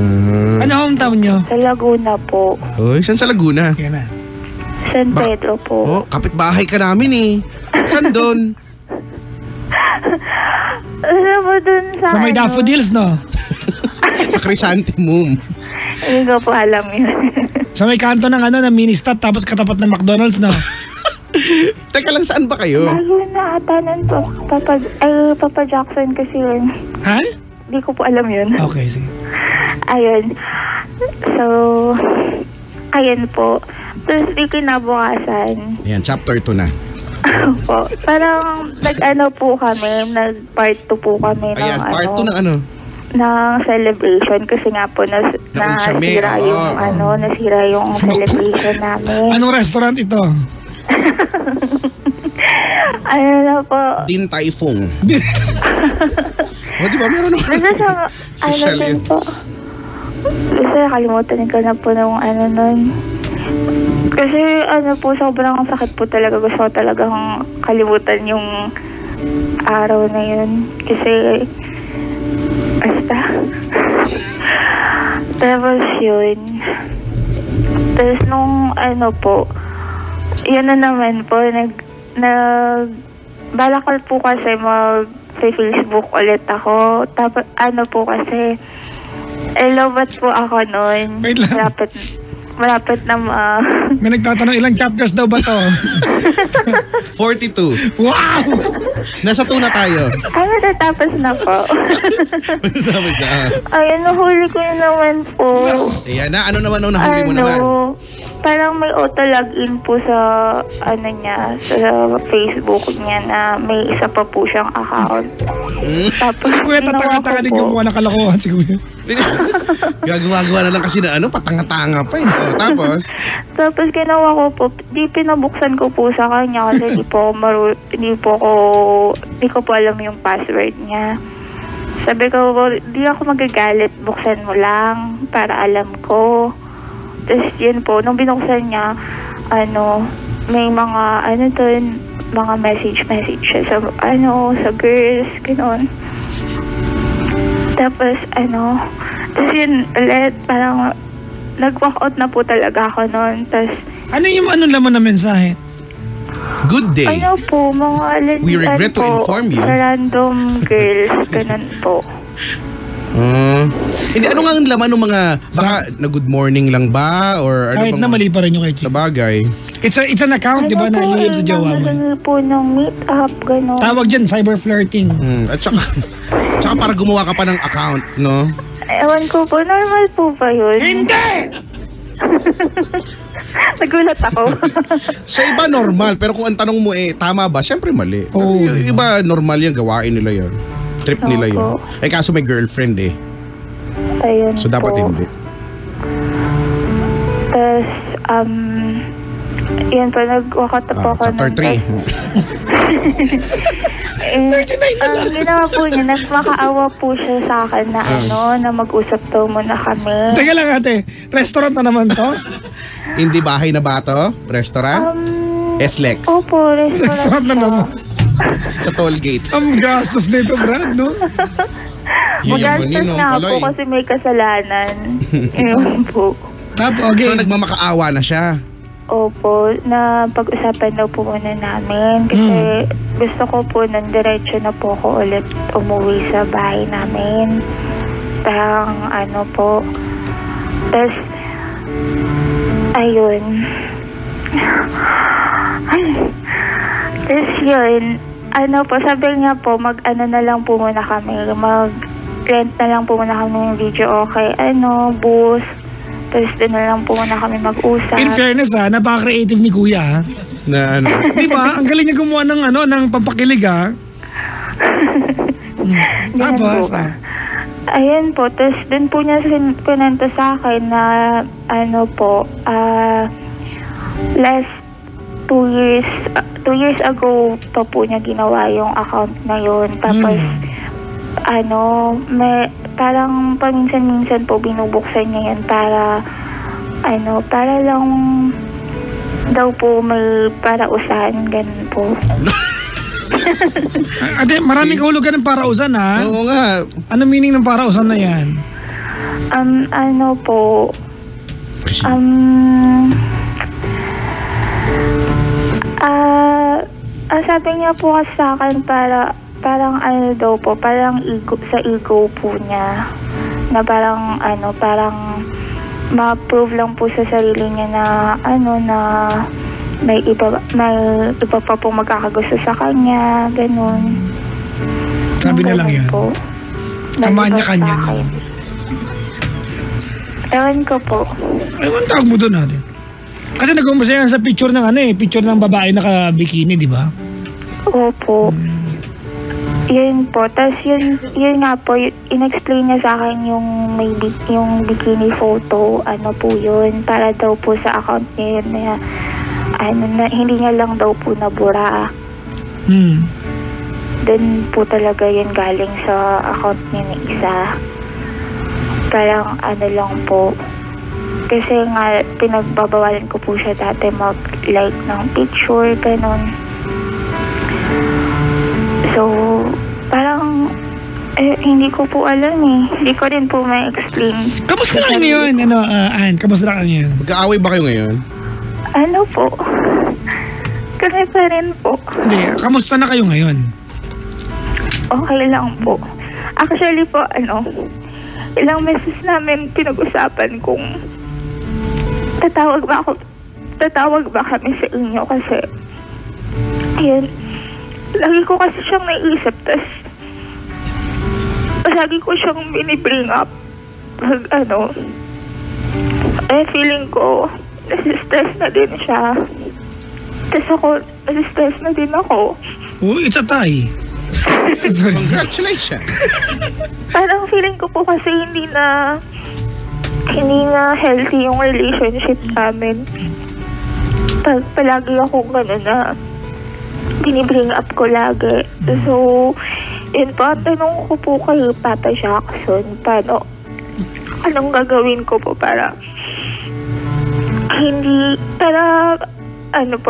Ano hometown nyo? Sa Laguna po. Uy, saan sa Laguna? Yan na. San Pedro po. Oh, kapitbahay ka namin eh. Saan doon? Alam mo dun Sa sa may daffodils, no? Sa Chrysanthemum. Hindi ko po alam yun. Sa may kanto ng ng mini stop tapos katapat ng McDonald's, no? Teka lang, saan ba kayo? Laguna ata nun po. Papa Jackson kasi yun. Ha? Hindi ko po alam yun. Okay, sige. Ayun. So, ayun po. Tapos di kinabukasan. Ayan, chapter 2 na. po. Parang po kami, nag-part 2 po kami ng Ayan, part 2 ng ng celebration kasi nga po nasira yung nasira yung celebration namin. Anong restaurant ito? Ano na po? Din Tai Fung. O, di ba? Meron naman. Basta sa, Social din yun. po. Basta nakalimutan ko na po nung nun. Kasi po, sobrang sakit po talaga. Gusto ko talagang kalimutan yung araw na yun. Kasi, basta. Tapos yun. Tapos nung po, yun na naman po, balakal po kasi mag-Facebook ulit ako. Tapos po kasi, lobat po ako nun. Wait lang. Malapit na May nagtatanong ilang chapters daw ba to? 42. Wow! Nasa 2 na tayo. natatapos na po. Tapos na. Ayun, nahuli ko yun naman po. Ayan na, ano naman ang nahuli mo naman? Parang may auto-login po sa sa Facebook niya na may isa pa po siyang account. Tapos, Kuya, ginawa tatanga-tanga ko din po. gumawa ng kalokohan si Kuya. Gagawa-gawa na lang kasi na patanga-tanga pa eh. O, tapos? Tapos ginawa ko po, pinabuksan ko po sa kanya kasi hindi ko po alam yung password niya. Sabi ko, di ako magagalit, buksan mo lang para alam ko. Tapos yun po, nung binuksan niya, may mga mga message siya sa sa girls, gano'n. Tapos tapos yun ulit, parang nag-walk out na po talaga ako noon. Tapos Ano yung laman na mensahe? Good day. mga We regret to inform you. Random girls, ganun po. Hindi, ano nga ang laman ng mga, baka na good morning lang ba? Or ano Kahit na mali pa rin yung kay sa Chick. bagay? It's an account, di ba, na lihim sa jowa mo. Nahangi po ng meet-up, gano'n. Tawag dyan, cyber flirting. At tsaka para gumawa ka pa ng account, no? Ewan ko po, normal po ba yun? Hindi! Nagulat ako. Sa iba normal, pero kung ang tanong mo tama ba? Siyempre mali. Oo. Yung iba normal yan, gawain nila yan. Trip nila yun. Opo. Kaso may girlfriend Ayun So dapat po. hindi. Tapos, yun po, nag-walkout na po ako. Chapter 3. Ang ginawa po niya, nagmakaawa po siya sa akin na na mag-usap daw muna kami. Teka lang ate, restaurant na naman to? Hindi bahay na ba to? Restaurant? S-Lex. Opo, Restaurant na naman. Sa toll gate. Ang gastos nito, Brad, no? Magastos nga po kasi may kasalanan. Yun po. Tapos, okay. So nagmamakaawa na siya. Opo, na pag-usapan daw po muna namin kasi gusto ko po nang diretso na po ako ulit umuwi sa bahay namin. Parang po. Tapos, ayun. Tapos yun, sabi niya po, na lang po muna kami, mag-rent na lang po muna kami ng video okay, bus. Tapos doon na lang po muna kami mag-usap. In fairness napaka-creative ni Kuya ha. Na Di ba? Ang galing niya gumawa ng ng pampakilig ha. Tapos, Ayun po, tapos doon po niya pinento sa akin na last 2 years ago pa po niya ginawa yung account na yun. Tapos may parang paminsan-minsan po binubuksan niya yan para lang daw po may para usahan, ganun po. Ate, maraming kahulugan ng parausan, ha? Oo nga. Ano meaning ng parausan na yan? Ano po, sabi niya po kasi sa akin parang ano daw po, parang sa ego po niya. Na parang ma-prove lang po sa sarili niya na na may iba pa po magkakagusto sa kanya, ganun. Sabi na lang yan. Po. Kamanya-kanya na lang. Ewan ko po. Ewan tawag mo doon natin. Kasi nag-umpisa yan sa picture ng picture ng babae naka-bikini, di ba? Opo. Yun po. Tapos yun nga po, in-explain niya sa akin yung bikini photo, po yun. Para daw po sa account niya yun na hindi niya lang daw po nabura. Then po talaga yun galing sa account niya na isa. Parang lang po. Kasi nga, pinagbabawalan ko po siya dati mag-like ng picture, ganun. So, parang, hindi ko po alam eh. Hindi ko rin po ma-explain. Kamusta ka ngayon, Ann? Kamusta ka ngayon? Magkaaway ba kayo ngayon? Ano po? Kami pa rin po. Hindi, kamusta na kayo ngayon? Okay lang po. Actually po, ilang meses namin pinag-usapan kung tatawag ba kami sa inyo kasi yun, lagi ko kasi siyang naisip, tas lagi ko siyang binibring up feeling ko nasistress na din siya, tas ako nasistress na din ako. Oh, it's a tie. Sorry. Congratulations. Parang feeling ko po kasi hindi na healthy yung relationship namin. Palagi akong gano'n na binibring up ko lagi. So, yun po, tanong ko po kay Papa Jackson, anong gagawin ko po para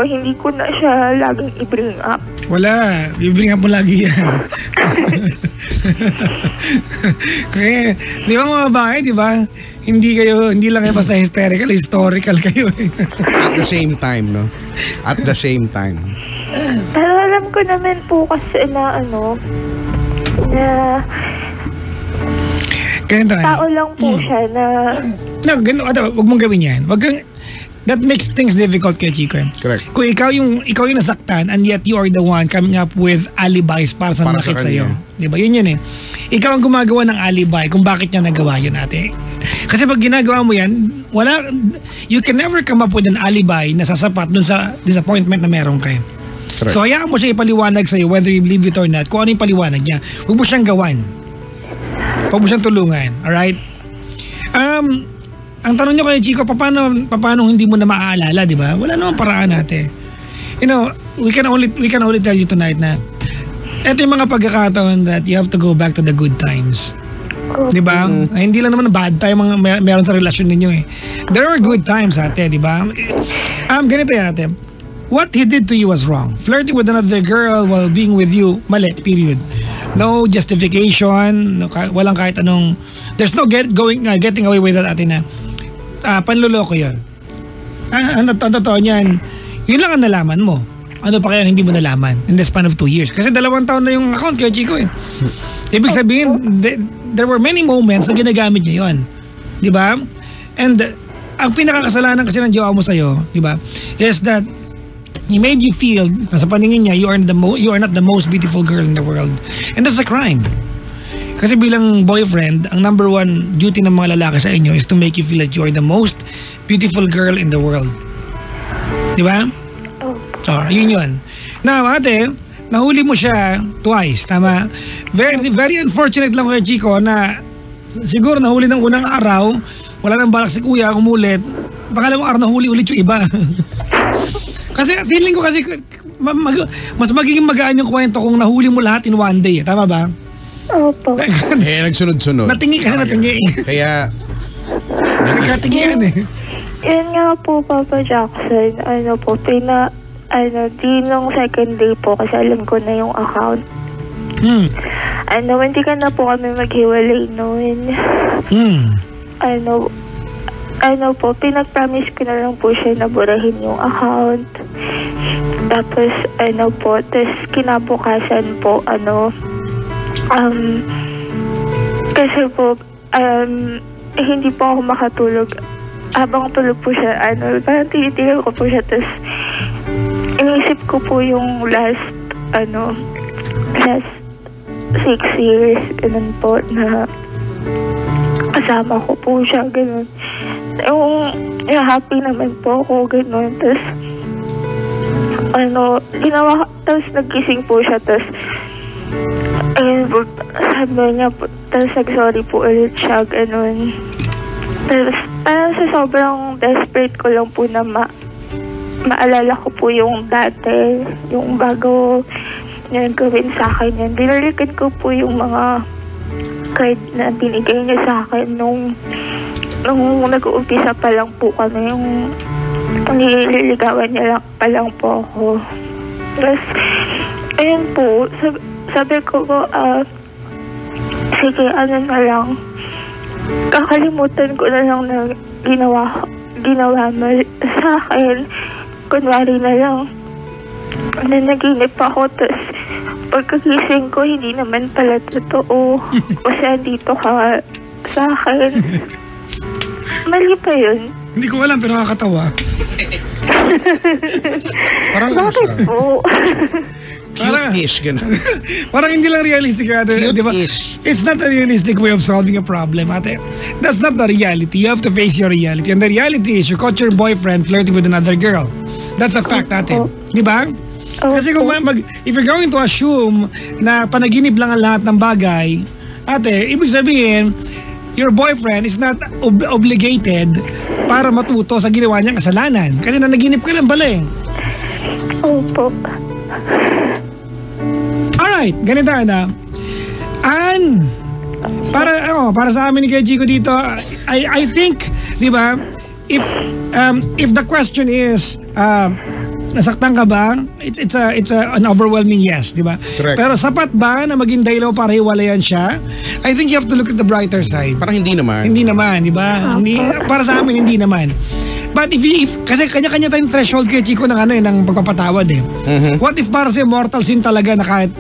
hindi ko na siya laging i-bring up. Wala, i-bring up mo lagi yan. Kaya, di ba mga babae, di ba? Hindi lang kayo basta hysterical, historical kayo. At the same time, no? At the same time. Pero alam ko naman po kasi na ganito, tao lang po siya na wag mong gawin yan. That makes things difficult kay Chico. Correct. Kung ikaw yung nasaktan and yet you are the one coming up with alibis para sa nakit sa'yo. Diba? Yun eh. Ikaw ang gumagawa ng alibi kung bakit niya nagawa yun, ate. Kasi pag ginagawa mo yan, you can never come up with an alibi na sasapat dun sa disappointment na meron kayo. Correct. So hayaan mo siya ipaliwanag sa'yo whether you believe it or not, kung ano yung paliwanag niya. Huwag mo siyang gawan. Huwag mo siyang tulungan. Alright? Ang tanong nyo kay Chico, paano hindi mo na maaalala, di ba? Wala namang paraan natin. We can only tell you tonight na ito yung mga pagkakataon that you have to go back to the good times. Di ba? Hindi lang naman bad time meron sa relasyon ninyo eh. There are good times, ate, di ba? Ganito yan, ate. What he did to you was wrong. Flirting with another girl while being with you, mali, period. No justification, walang kahit anong, there's no getting away with that, ate, na panluloko yun. Ang totoo niyan, yun lang ang nalaman mo. Ano pa kaya hindi mo nalaman in the span of 2 years? Kasi 2 taon na yung account kay Chico eh. Ibig sabihin, there were many moments na ginagamit niya yun. Di ba? And ang pinakakasalanan kasi ng jowa mo sa'yo, di ba, is that he made you feel na sa paningin niya, you are not the most beautiful girl in the world. And that's a crime. Kasi bilang boyfriend, ang number 1 duty ng mga lalaki sa inyo is to make you feel that you are the most beautiful girl in the world. Di ba? So, yun. Now, ate, nahuli mo siya twice, tama? Very, very unfortunate lang kay Chico na siguro nahuli ng unang araw, wala nang balak si kuya, umulit. Pangalawang araw nahuli ulit yung iba. Kasi feeling ko kasi mas magiging magaan yung kwento kung nahuli mo lahat in one day. Tama ba? Opo. Nagsunod-sunod. Natingi kasi natingi. Kaya, nagkatingi yan eh. Yun nga po, Papa Jackson, di nung second day po kasi alam ko na yung account. Hindi ka na po kami maghiwalay noon. Pinag-promise ko na lang po siya na burahin yung account. Tapos, tapos kinabukasan po, kasi po, hindi po ako makatulog. Habang tulog po siya, parang tinitingnan ko po siya, tapos inisip ko po yung last 6 years, ganun po, na kasama ko po siya, ganun. Yung happy naman po ako, ganun. Tapos, tapos nagising po siya, tapos, sabi niya po, tapos nag-sorry po ulit siya, ganun. Tapos, parang sa sobrang desperate ko lang po na maalala ko po yung dati, yung bago niya gawin sa akin yan. Binalikan ko po yung mga card na binigay niya sa akin nung nag-uumpisa pa lang po kami, yung nililigawan niya lang pa lang po ako. Tapos, ayun po, sabi ko po, sige, na lang, kakalimutan ko na lang na ginawa mo sa akin. Kunwari na lang, nanaginip ako, tapos pagkagising ko, hindi naman pala totoo. Kasi dito ka sa akin. Mali pa yun. Hindi ko alam, pero nakakatawa. Parang bakit po? cute-ish, gano'n. Parang hindi lang realistic, ate. Di ba? Cute-ish. It's not a realistic way of solving a problem, ate. That's not the reality. You have to face your reality. And the reality is you caught your boyfriend flirting with another girl. That's a fact, ate. Di ba? Kasi kung if you're going to assume na panaginip lang ang lahat ng bagay, ate, ibig sabihin, your boyfriend is not obligated para matuto sa ginawa niyang kasalanan. Kasi nanaginip ka lang pala eh. Opo. Alright, ganito na. Para sa amin ni Kuya Chico dito, I think, di ba, if the question is, nasaktan ka ba? It's an overwhelming yes, di ba? Correct. Pero sapat ba na maging dahilan para hiwalayan siya? I think you have to look at the brighter side. Parang hindi naman. Hindi naman, di ba? Para sa amin, hindi naman. But if kasi kanya-kanya tayong threshold kay Chico ng ng pagpapatawad eh. What if para sa mortal sin talaga na kahit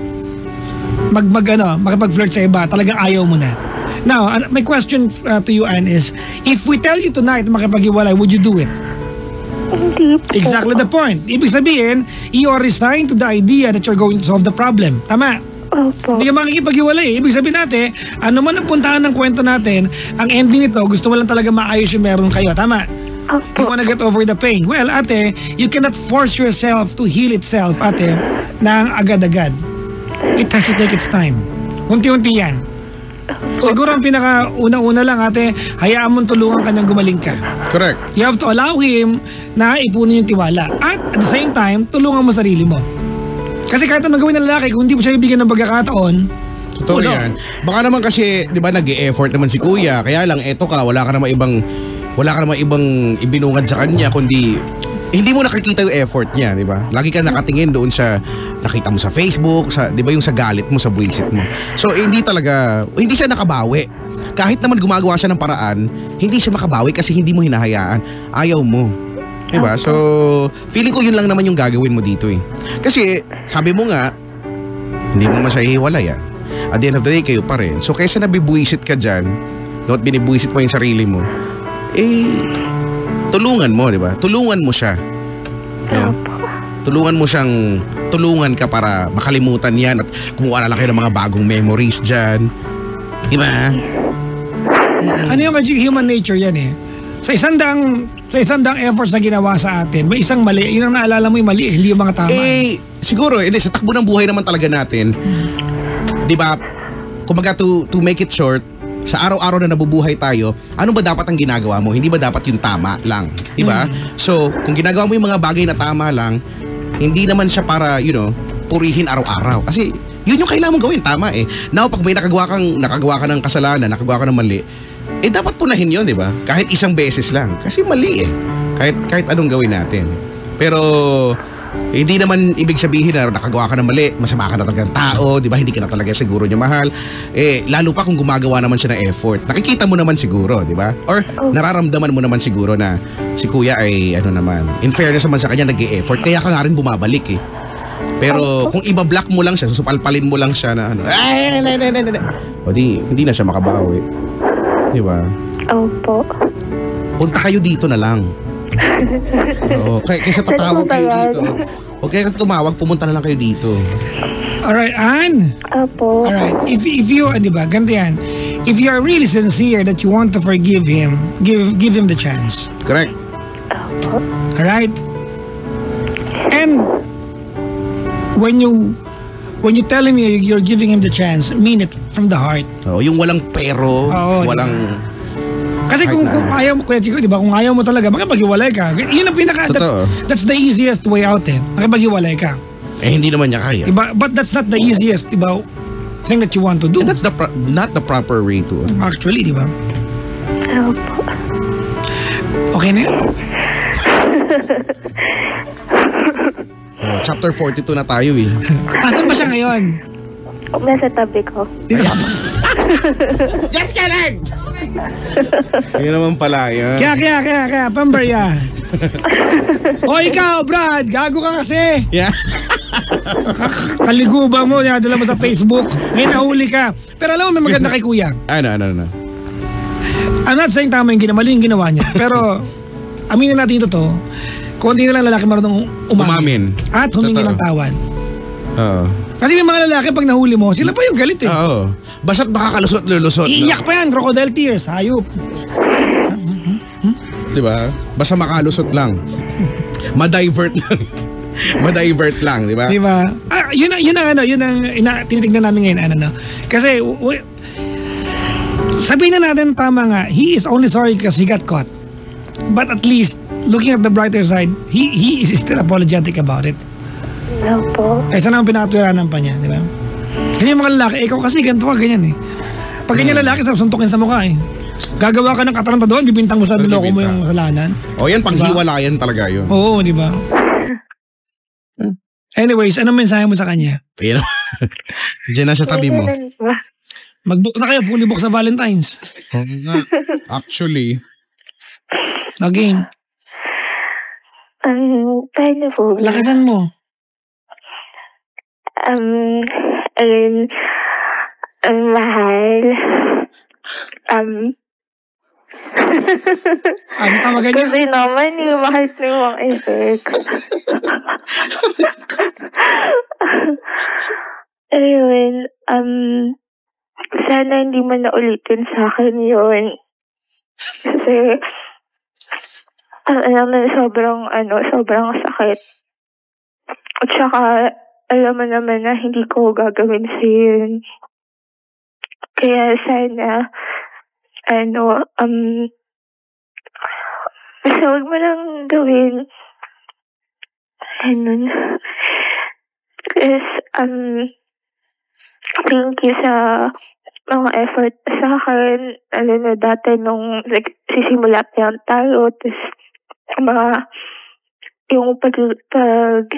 makipag-flirt sa iba, talagang ayaw mo na? Now, my question to you, Ann, is if we tell you tonight makipag-iwalay, would you do it? Hindi po. Exactly the point. Ibig sabihin, you are resigned to the idea that you're going to solve the problem. Tama? Opo. Hindi ka makikipag-iwalay. Ibig sabihin natin, ano man ang puntahan ng kwento natin, ang ending nito, gusto mo lang talaga maayos yung meron kayo. Tama? You wanna get over the pain. Well, ate, you cannot force yourself to heal itself, ate, nang agad-agad. It has to take its time. Unti-unti yan. Siguro ang pinaka-unang-una lang, ate, hayaan mong tulungan kanyang gumaling ka. Correct. You have to allow him na ipunin yung tiwala. At at the same time, tulungan mo sarili mo. Kasi kahit anong gawin ng lalaki, kung hindi mo siya ibigyan ng pagkakataon, totoo yan. Baka naman kasi, di ba, nag-e-effort naman si kuya. Kaya lang, eto ka, wala ka namang ibang ibinungad sa kanya, kundi hindi mo nakikita yung effort niya, di ba? Lagi ka nakatingin doon sa nakita mo sa Facebook, di ba, yung sa galit mo, sa bullshit mo. So hindi siya nakabawi. Kahit naman gumagawa siya ng paraan, hindi siya makabawi kasi hindi mo hinahayaan. Ayaw mo. Di ba? So feeling ko yun lang naman yung gagawin mo dito eh. Kasi sabi mo nga, hindi mo naman siya ihiwalay ah. At the end of the day, kayo pa rin. So kaysa nabibuisit ka dyan, not binibuisit mo yung sarili mo, tulungan mo, di ba? Tulungan mo siya. No? Tulungan ka para makalimutan yan at kumuha na lang kayo ng mga bagong memories dyan. Di ba? Ano yung human nature yan eh. Sa isang daang efforts na ginawa sa atin, may isang mali, yun ang naalala mo yung mali, hindi yung mga tama. Siguro, sa takbo ng buhay naman talaga natin, di ba, kumbaga to make it short, sa araw-araw na nabubuhay tayo, ano ba dapat ang ginagawa mo? Hindi ba dapat yung tama lang? Di ba? So, kung ginagawa mo yung mga bagay na tama lang, hindi naman siya para, purihin araw-araw. Kasi, yun yung kailangan mong gawin, tama eh. Now, pag may nakagawa ka ng kasalanan, nakagawa ka ng mali, dapat punahin yun, di ba? Kahit isang beses lang. Kasi mali eh. Kahit anong gawin natin. Pero, Hindi naman ibig sabihin na nakagawa ka ng mali, masama ka na talagang tao, di ba? Hindi ka na talaga siguro niya mahal. Lalo pa kung gumagawa naman siya ng effort. Nakikita mo naman siguro, di ba? Or nararamdaman mo naman siguro na si kuya ay in fairness naman sa kanya, nag-e-effort. Kaya ka nga rin bumabalik eh. Pero kung iba-block mo lang siya, susupalpalin mo lang siya na o di, hindi na siya makabawi. Di ba? Opo. Punta kayo dito na lang. Oo, kaysa tatawag kayo dito. O kaya tumawag, pumunta na lang kayo dito. Alright, Ann? Opo. Alright, if you, di ba, ganito yan. If you are really sincere that you want to forgive him, give him the chance. Correct. Opo. Alright? And when you tell him you're giving him the chance, mean it from the heart. Oh, yung walang pero, Oo, walang... Kasi kung ayaw mo, Kuya Chico, di ba, kung ayaw mo talaga, makipaghiwalay ka. Yun ang that's the easiest way out eh. Makipaghiwalay ka. Hindi naman niya kaya. Diba? But that's not the easiest, di ba, thing that you want to do. And that's not the proper way to... Actually, di ba? Opo. Okay na yan. Chapter 42 na tayo eh. Asan ba siya ngayon? Nasa tabi ko. Just kidding! Yun naman pala yun. Kaya, pambarya. O ikaw, Brad, gago ka kasi. Yeah. Kaliguba mo, dala mo sa Facebook. Ngayon nahuli ka. Pero alam mo, may maganda kay Kuya. Ano? I'm not saying tama mali yung ginawa niya. Pero, aminin natin ito to. Konti na lang lalaki marunong umamin. At humingi ng tawad. Oo. Kasi may mga lalaki pag nahuli mo, sila pa yung galit eh. Oo. Basta't makakalusot-lulusot. Iiyak pa yan, crocodile tears, hayop. Diba? Basta makalusot lang. Ma-divert lang. Ma-divert lang, diba? Diba? Yun ang tinitignan namin ngayon, Kasi, sabihin na natin tama nga, he is only sorry because he got caught. But at least, looking at the brighter side, he is still apologetic about it. Opo. Kaysa naman pinakatwiranan pa niya, di ba? Kasi yung mga lalaki, ikaw kasi ganito ka, ganyan eh. Pag ganyan lalaki, suntukin sa mukha eh. Gagawa ka ng kataranta doon, bibintang mo sa niloko mo yung kasalanan. O yan, panghiwalayan talaga yun. Oo, di ba? Anyways, anong mensahe mo sa kanya? Ayan. Diyan na sa tabi mo. Mag-book na kayo, fully book sa Valentine's. Actually. No game. Paano po? Lakasan mo. Ayun, mahal. Ano tawagan niya? Kasi naman, mahal ko yung effect. Ayun, sana hindi mo na ulitin sa akin yun. Kasi, alam mo, sobrang sakit. At saka, alam mo naman na hindi ko gagawin sa'yo yun. Kaya sana, basta huwag mo lang gawin. Yes, thank you sa mga effort sa akin. Dati nung nagsisimula pa yan tayo, tapos yung pag-stay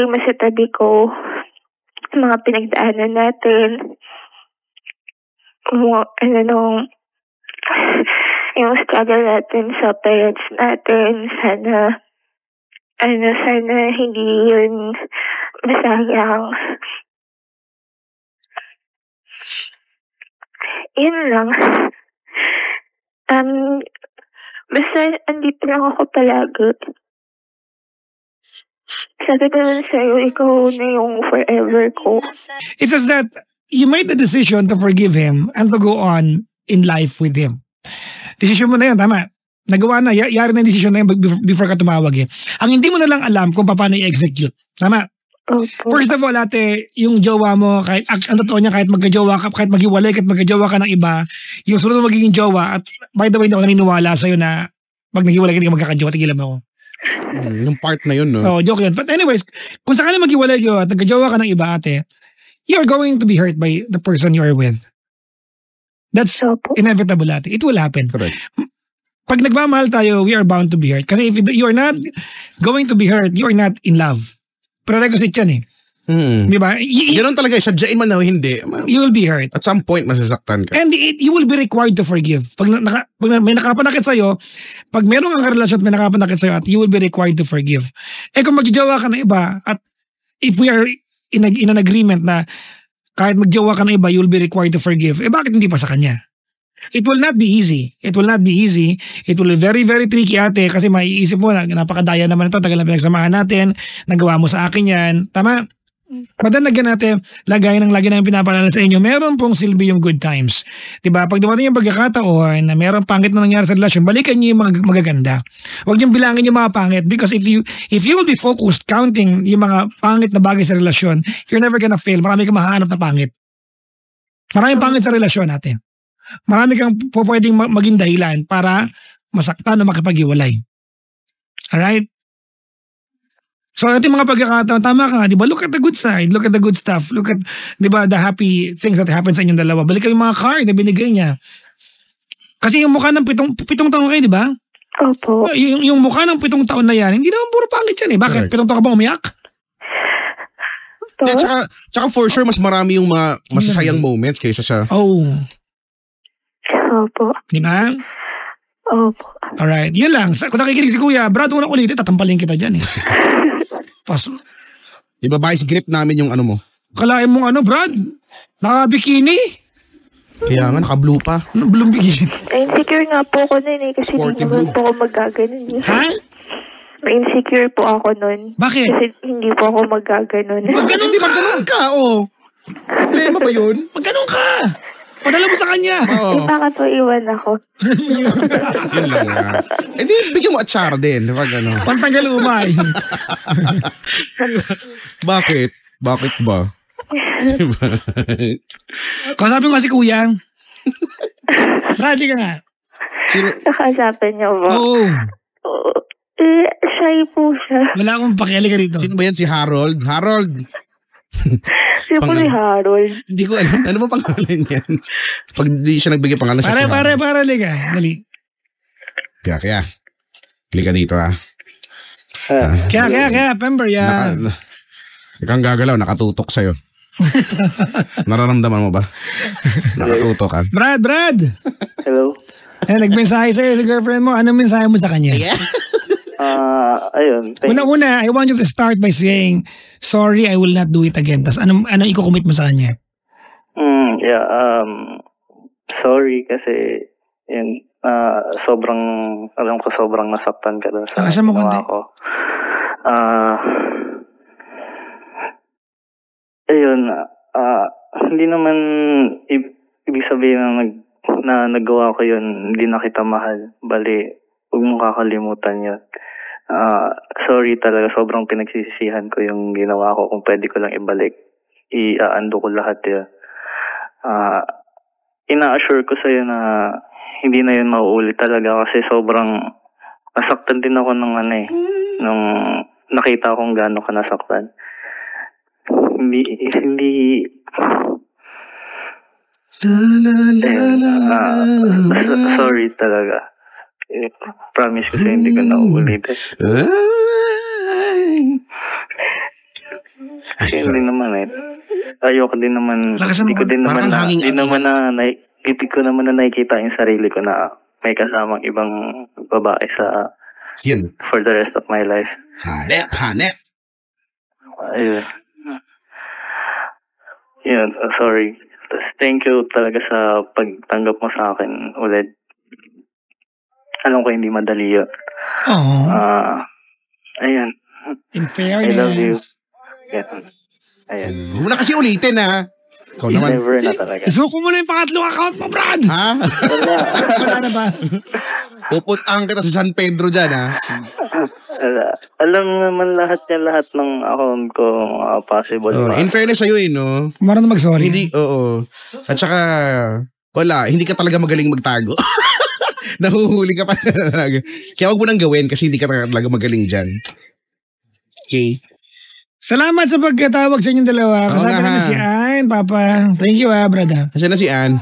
mo sa tabi ko, mga pinagdaanan natin, yung struggle natin sa parents natin, sana hindi yun masayang. Yun lang. Basta andito lang ako palagi. Sabi ko naman sa'yo, ikaw na yung forever ko. It says that you made the decision to forgive him and to go on in life with him. Decision mo na yun, tama. Nagawa na, yari na yung decision na yun before ka tumawag eh. Ang hindi mo na lang alam kung paano i-execute. Tama? Opo. First of all, ate, yung jowa mo, kahit, ang totoo niya, kahit magka-jowa ka, kahit maghiwalay, kahit magka-jowa ka ng iba, yung sunod mo magiging jowa, at by the way, hindi ako naniniwala sa'yo na pag naghiwalay ka, hindi ka magkaka-jowa, tigilan mo ako. Yung part na yun, no? Oh, joke yun. But anyways, kung sakali maghiwalay kayo at nagka-jowa ka ng iba, ate, you're going to be hurt by the person you're with. That's inevitable, ate. It will happen. Correct. pag nagmamahal tayo, we are bound to be hurt. Kasi if you are not going to be hurt, you are not in love. Prerequisite yan eh. Di ba? Ganun talaga, sadyain man na o hindi. You will be hurt. At some point, masasaktan ka. And you will be required to forgive. Pag may nakapanakit sa'yo, pag meron kang relasyon at may nakapanakit sa'yo, at you will be required to forgive. Eh kung magjawa ka ng iba, at if we are in an agreement na kahit magjawa ka ng iba, you will be required to forgive, eh bakit hindi pa sa kanya? It will not be easy. It will not be easy. It will be very, very tricky ate kasi maiisip mo na napakadaya naman ito, tagal na pinagsamahan natin, nagawa mo sa akin yan. Tama? Madanagyan natin, lagay ng pinapaalala sa inyo, meron pong silbi yung good times. Diba? Pag dumating yung pagkakataon na meron pangit na nangyari sa relasyon, balikan niyo yung mga magaganda. Huwag niyong bilangin yung mga pangit because if you will be focused counting yung mga pangit na bagay sa relasyon, you're never gonna fail. Marami kang mahanap na pangit. Maraming pangit sa relasyon natin. Marami kang pwedeng maging dahilan para masaktan o makipag-iwalay. Alright? So, ito yung mga pagkakataon, tama ka nga, di ba? Look at the good side, look at the good stuff, look at, di ba, the happy things that happen sa inyong dalawa. Balikan yung mga card na binigay niya. Kasi yung mukha ng pitong taon kayo, di ba? Opo. Yung mukha ng 7 taon na yan, hindi naman puro pangit yan eh. Bakit? 7 taon ka ba umiyak? Po? Tsaka for sure, mas marami yung mga masasayang moments kaysa sa... Oh. Opo. Di ba? Opo. Alright, yun lang. Kung nakikinig si Kuya, Brad, unang ulitin, tatampalin kita dyan eh. Ibabayis grip namin yung ano mo. Kalahin mong Brad? Naka-bikini? Kaya nga, naka-blue pa. Blue bikini. Na-insecure nga po ako nun eh. Kasi Sporty hindi naman blue. po ako magaganon eh. Ha? Na-insecure po ako nun. Bakit? Kasi hindi po ako magaganon. Hindi magganon ka, oh. Problema ba yun? Magganong ka? Padala mo sa kanya. Oo. Bakit po iwan ako? Yun lang nga. Eh di, bigyan mo atsara din. Diba gano'n? Pantanggal umay. Bakit? Bakit ba? Diba? Kasabi mo nga si Kuya. Ready ka nga. Sino? Nakasapan niyo ba? Oo. Shy po siya. Wala akong pakiali ka rito. Sino ba yan? Si Harold? Harold! Siya po si Harold. Hindi ko alam. Ano ba pangalan yan? Pag di siya nagbigay pangalan siya si Harold. Para, liga. Dali. Kaya. Halika dito ha. Kaya, Pember, yan. Ikaw ang gagalaw, nakatutok sa'yo. Nararamdaman mo ba? Nakatutok ka. Brad! Hello? Nagmensahe sa'yo si girlfriend mo. Anong mensahe mo sa kanya? Yeah. Ayun. Una, I want you to start by saying, sorry, I will not do it again. Tapos anong i-commit mo sa kanya? Sorry kasi yun, alam ko sobrang nasaktan ka dun sa Lakasan mo konti. ko. Ayun, hindi naman ibig sabihin na nagawa ko yun, hindi na kita mahal. Bali, huwag mong kakalimutan yun. Sorry talaga, sobrang pinagsisisihan ko yung ginawa ko. Kung pwede ko lang ibalik, i-undo ko lahat yun. Ina-assure ko sa'yo na hindi na yun mauulit talaga kasi sobrang nasaktan din ako nung nung nakita kong gaano ka nasaktan. Hindi sorry talaga. Promise ko sa'yo hindi ko na uulitin. Kasi hindi naman ayoko din naman, hindi ko naman na nakikita yung sarili ko na may kasamang ibang babae sa Yun. for the rest of my life. Hanep. Ayun. Yun, sorry. Thank you talaga sa pagtanggap mo sa akin ulit. Alam ko hindi madali yun. Oh. Ayun. In I love you. fairness. Yeah. Ayun. Huwag mo na kasi ulitin ha. Ikaw naman. Never na talaga. Isuko mo na yung pangatlong account mo, Brad! Ha? Wala na ba? Puputang kita sa San Pedro dyan ha. Alam naman lahat ng account ko possible. In fairness sa'yo no? Marunong mag-sorry. Hindi, oo. At saka, wala, hindi ka talaga magaling magtago. Nahuhuli ka pa talaga. Kaya huwag mo nang gawin kasi hindi ka talaga magaling dyan. Okay? Salamat sa pagkatawag sa inyong dalawa. Oo Kasama nga, namin ha. si Ann, Papa. Thank you, brad. Kasi na si Ann.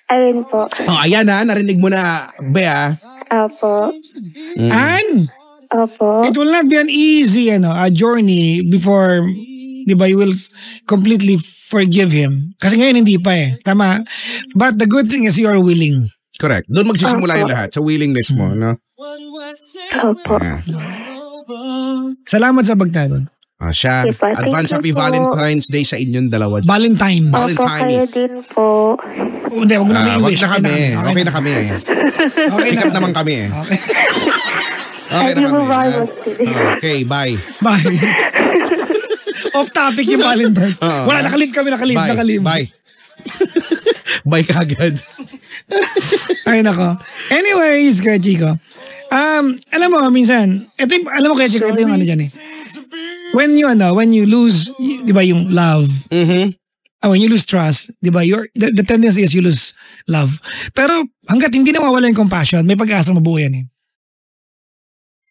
Ayun po. Oh, ayan ha, narinig mo na, Bea. Opo. Ann, Opo. it will not be an easy a journey before, di ba, you will completely forgive him. Kasi ngayon hindi pa Tama. But the good thing is you are willing. Correct. Doon magsisimula yung lahat sa willingness mo, no? Opo. Salamat sa pagtawag. Siya. Okay pa. Advance Thank Happy you po. Valentine's Day sa inyong dalawa. Valentine's. Opo, Valentine's. kayo din po. Hindi, wag mo na may Wag wish. na kami. Okay na kami Okay Sikat na. naman kami Okay. Okay Thank na you po, kami. Boss. Okay, bye. Bye. Off topic yung Valentine's. Oo. Wala, nakalib kami. Bye. Bye. Bye kagad. Ay, nako. Anyways, Kuya Chico. Alam mo, minsan, alam mo, Kuya Chico, ito yung dyan When you lose, di ba, yung love, when you lose trust, di ba, the tendency is you lose love. Pero hanggat hindi nawawala yung compassion, may pag-asa mabuo yan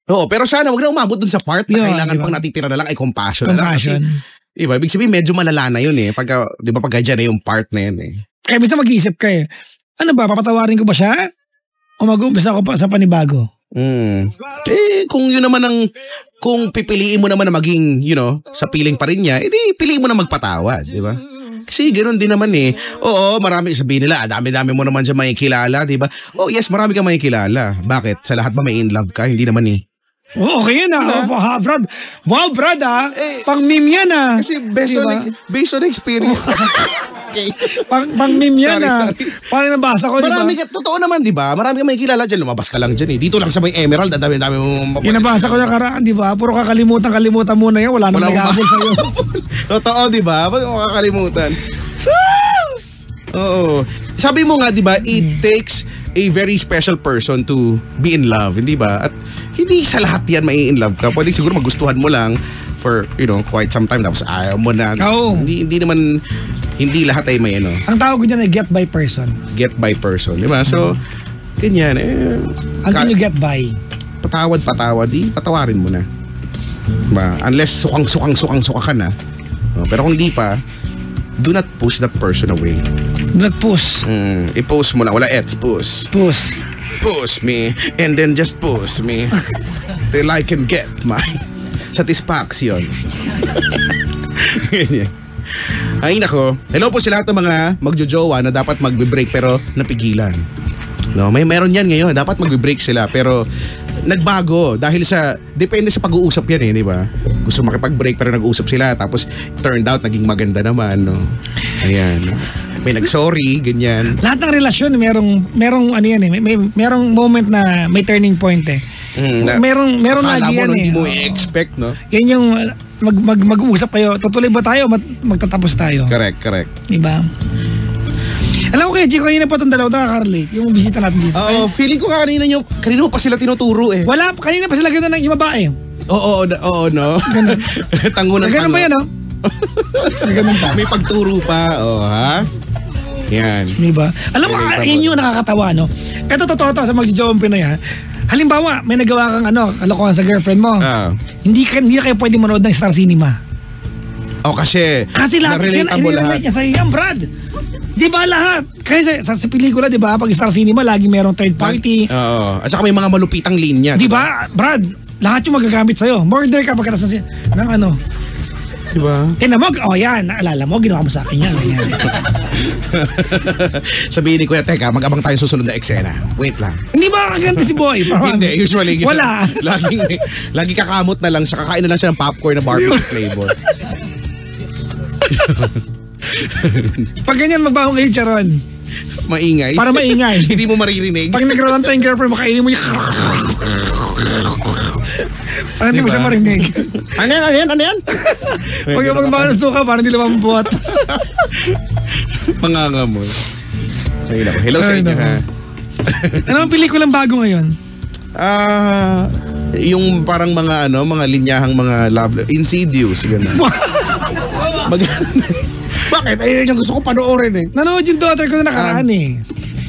Oo, pero sana wag na umabot dun sa part na Yeah, kailangan diba? pang natitira na lang ay compassion. Na lang. Compassion. Kasi, diba, ibig sabihin medyo malala na yun Pagka, di ba, pagka dyan na yung part na yun Kaya minsan mag-iisip ka ano ba, papatawarin ko ba siya? O mag-uumpisa ako pa sa panibago? Kung yun naman kung pipiliin mo naman na maging, sa piling pa rin niya, edi piliin mo na magpatawad, di ba? Kasi ganoon din naman Oo, marami sabihin nila, dami-dami mo naman siya makikilala, di ba? Oh yes, marami kang makikilala. Bakit? Sa lahat ba may in love ka? Hindi naman Oo, okay yan Brad. Wow, Brad pang-meme yan Kasi based on experience. Okay. Pang-meme yan Sorry. Parang nabasa ko, di ba? Totoo naman, di ba? Marami kang makikilala dyan. Lumabas ka lang dyan Dito lang sa may Emerald, dami-dami mo. Inabasa ko na karaan, di ba? Puro kakalimutan muna yan. Wala nang nag-aabol sa'yo. Totoo, di ba? Ba't mo kakalimutan? Oo. Sabi mo nga, di ba, it takes a very special person to be in love, hindi ba? At hindi sa lahat yan may in love ka. Pwede siguro magustuhan mo lang for, quite some time. Tapos ayaw mo na. Oo. Hindi lahat ay may Ang tawag ko dyan ay get by person. get by person, di ba? So, ganyan Until you get by. patawad, patawarin mo na. Diba? Unless sukang-suka ka na. Pero kung di pa, do not push that person away. Nag-push. I-post mo lang. Wala push. Push me. And then just push me. Till I can get my satisfaction. Ganyan. Ay nako. Hello po sa lahat ng mga magjojowa na dapat magbe-break pero napigilan. No, meron yan ngayon. Dapat magbe-break sila pero nagbago dahil depende sa pag-uusap yan di ba? Gusto makipag-break pero nag-uusap sila tapos turned out naging maganda naman, no. Ayan. May nag-sorry, ganyan. Lahat ng relasyon merong merong moment na may turning point Meron Akala lagi mo yan hindi mo i-expect, no? Yan yung mag-uusap kayo. Tutuloy ba tayo? Magtatapos tayo. Correct. Diba? Alam ko kaya, Chico, kanina pa itong dalawa nakaka-relate. Yung bisita natin dito. Oo, feeling ko kanina mo pa sila tinuturo Wala, kanina pa sila gano'n ng babae. Oo, no? Tango ng Ganun ba yan, no? Ganun pa. May pagturo pa, ha? Yan. Diba? Alam mo, yun yung nakakatawa, no? Ito totoo to sa magjojowang Pinoy, ha? Halimbawa, may nagawa kang kalokohan sa girlfriend mo. Hindi kayo pwede manood ng Star Cinema. Kasi lahat i-relate niya sa'yo yan, Brad. Di ba lahat? Kasi sa pelikula, di ba, pag Star Cinema, lagi merong third party. Oo. At saka may mga malupitang linya. Di ba, Brad? Lahat yung magagamit sa'yo. Murder ka pagka nasa ng Di ba? Tinamog, yan, naalala mo, ginawa mo sa akin yan. Sabihin ni Kuya, teka, mag-abang tayo susunod na eksena. Wait lang. Hindi ba kaganti si Boy? Hindi, usually. Wala. Lagi kakamot na lang siya, kakain na lang siya ng popcorn na barbecue flavor. Pag ganyan, magbahong kayo, Charon. Maingay. Para maingay. Hindi mo maririnig. Pag nagralanta yung girlfriend mo, kainin mo yung para hindi mo siya marinig. Ano yan? Pag yung magmahal ng suka, parang hindi naman mabuhat. Mangangamoy. Hello sa inyo, ha? Ano ang pelikulang bago ngayon? Yung parang mga linyahang mga love, Insidious, gano'n. Bakit? Yung gusto ko panoorin Nanood yung daughter ko na nakaraan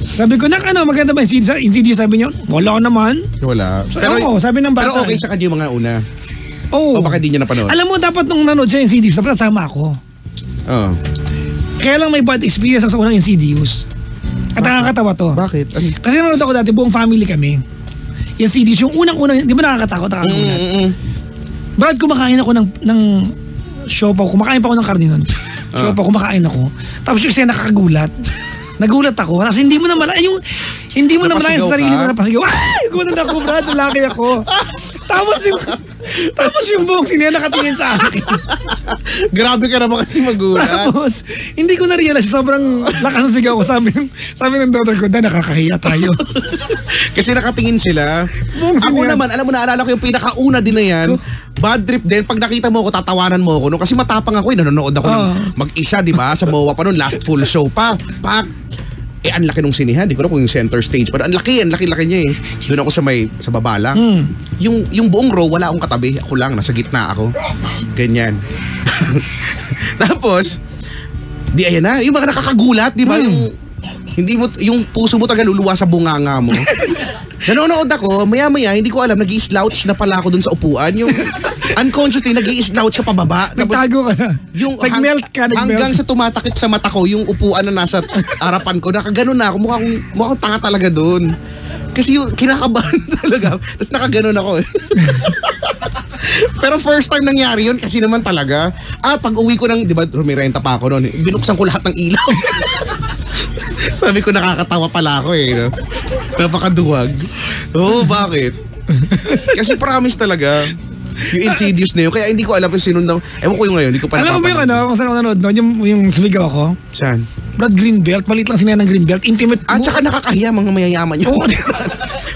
Sabi ko, maganda ba yung Insidious? Sabi niyo, wala naman. Wala. Pero sabi ng bata. Pero okay sa kanya yung mga una. Oo. O baka di niya napanood? Alam mo, dapat nung nanood siya Insidious, dapat sama ako. Oo. Kaya lang may bad experience ako sa unang Insidious. At nakakatawa to. Bakit? Kasi nanood ako dati, buong family kami. yung CDs, yung unang-unang, di ba nakakatakot, nakakagulat? Brad, kumakain ako ng siopaw, kumakain pa ako ng karne nun. Siopaw, kumakain ako. Tapos yung isa nakakagulat. Nagulat ako kasi hindi mo na malayan sa sarili mo na napasigaw. Ay! Gumanon ako, Brad. Lalaki ako. Tapos yung buong sine nakatingin sa akin. Grabe ka naman kasi magulat. Tapos, hindi ko na-realize, sobrang lakas ng sigaw ko. Sabi ng daughter ko, nakakahiya tayo. Kasi nakatingin sila. Ako naman, alam mo, naalala ko yung pinakauna din na yan. Bad trip din. Pag nakita mo ako, tatawanan mo ako. No? Kasi matapang ako, nanonood ako ng mag-isa, di ba? Sa MOA pa noon, last full show pa. Ang laki nung sinihan. Di ko na kung yung center stage pa. Ang laki niya eh. Doon ako sa baba lang. Yung buong row, wala akong katabi. Ako lang, nasa gitna ako. Ganyan. Tapos, ayan na. Yung mga nakakagulat, di ba? Yung puso mo talaga luluwa sa bunganga mo. Nanonood ako, maya-maya, hindi ko alam, nag-i-slouch na pala ako dun sa upuan. Yung unconsciously, nag-i-slouch ka pababa. Nagtago ka na. Nag-melt ka. Hanggang sa tumatakip sa mata ko, yung upuan na nasa harapan ko, nakaganon na ako. Mukhang tanga talaga dun. Kasi yung kinakabahan talaga. Tapos nakaganon ako. Pero first time nangyari yun kasi naman talaga. Pag uwi ko ng, di ba, rumirenta pa ako noon. Binuksan ko lahat ng ilaw. Sabi ko nakakatawa pala ako eh. No? Napakaduwag. Bakit? Kasi promise talaga. Yung Insidious na yun. Kaya hindi ko alam yung sinundaw. Ewan ko yung ngayon. Hindi ko pa alam mo ba yung kung saan ako nanood no? Yung sumigaw ako? Saan? Brad, Greenbelt. Malit lang sinaya ng Greenbelt. Intimate. Tsaka nakakahiya mga mayayaman yun.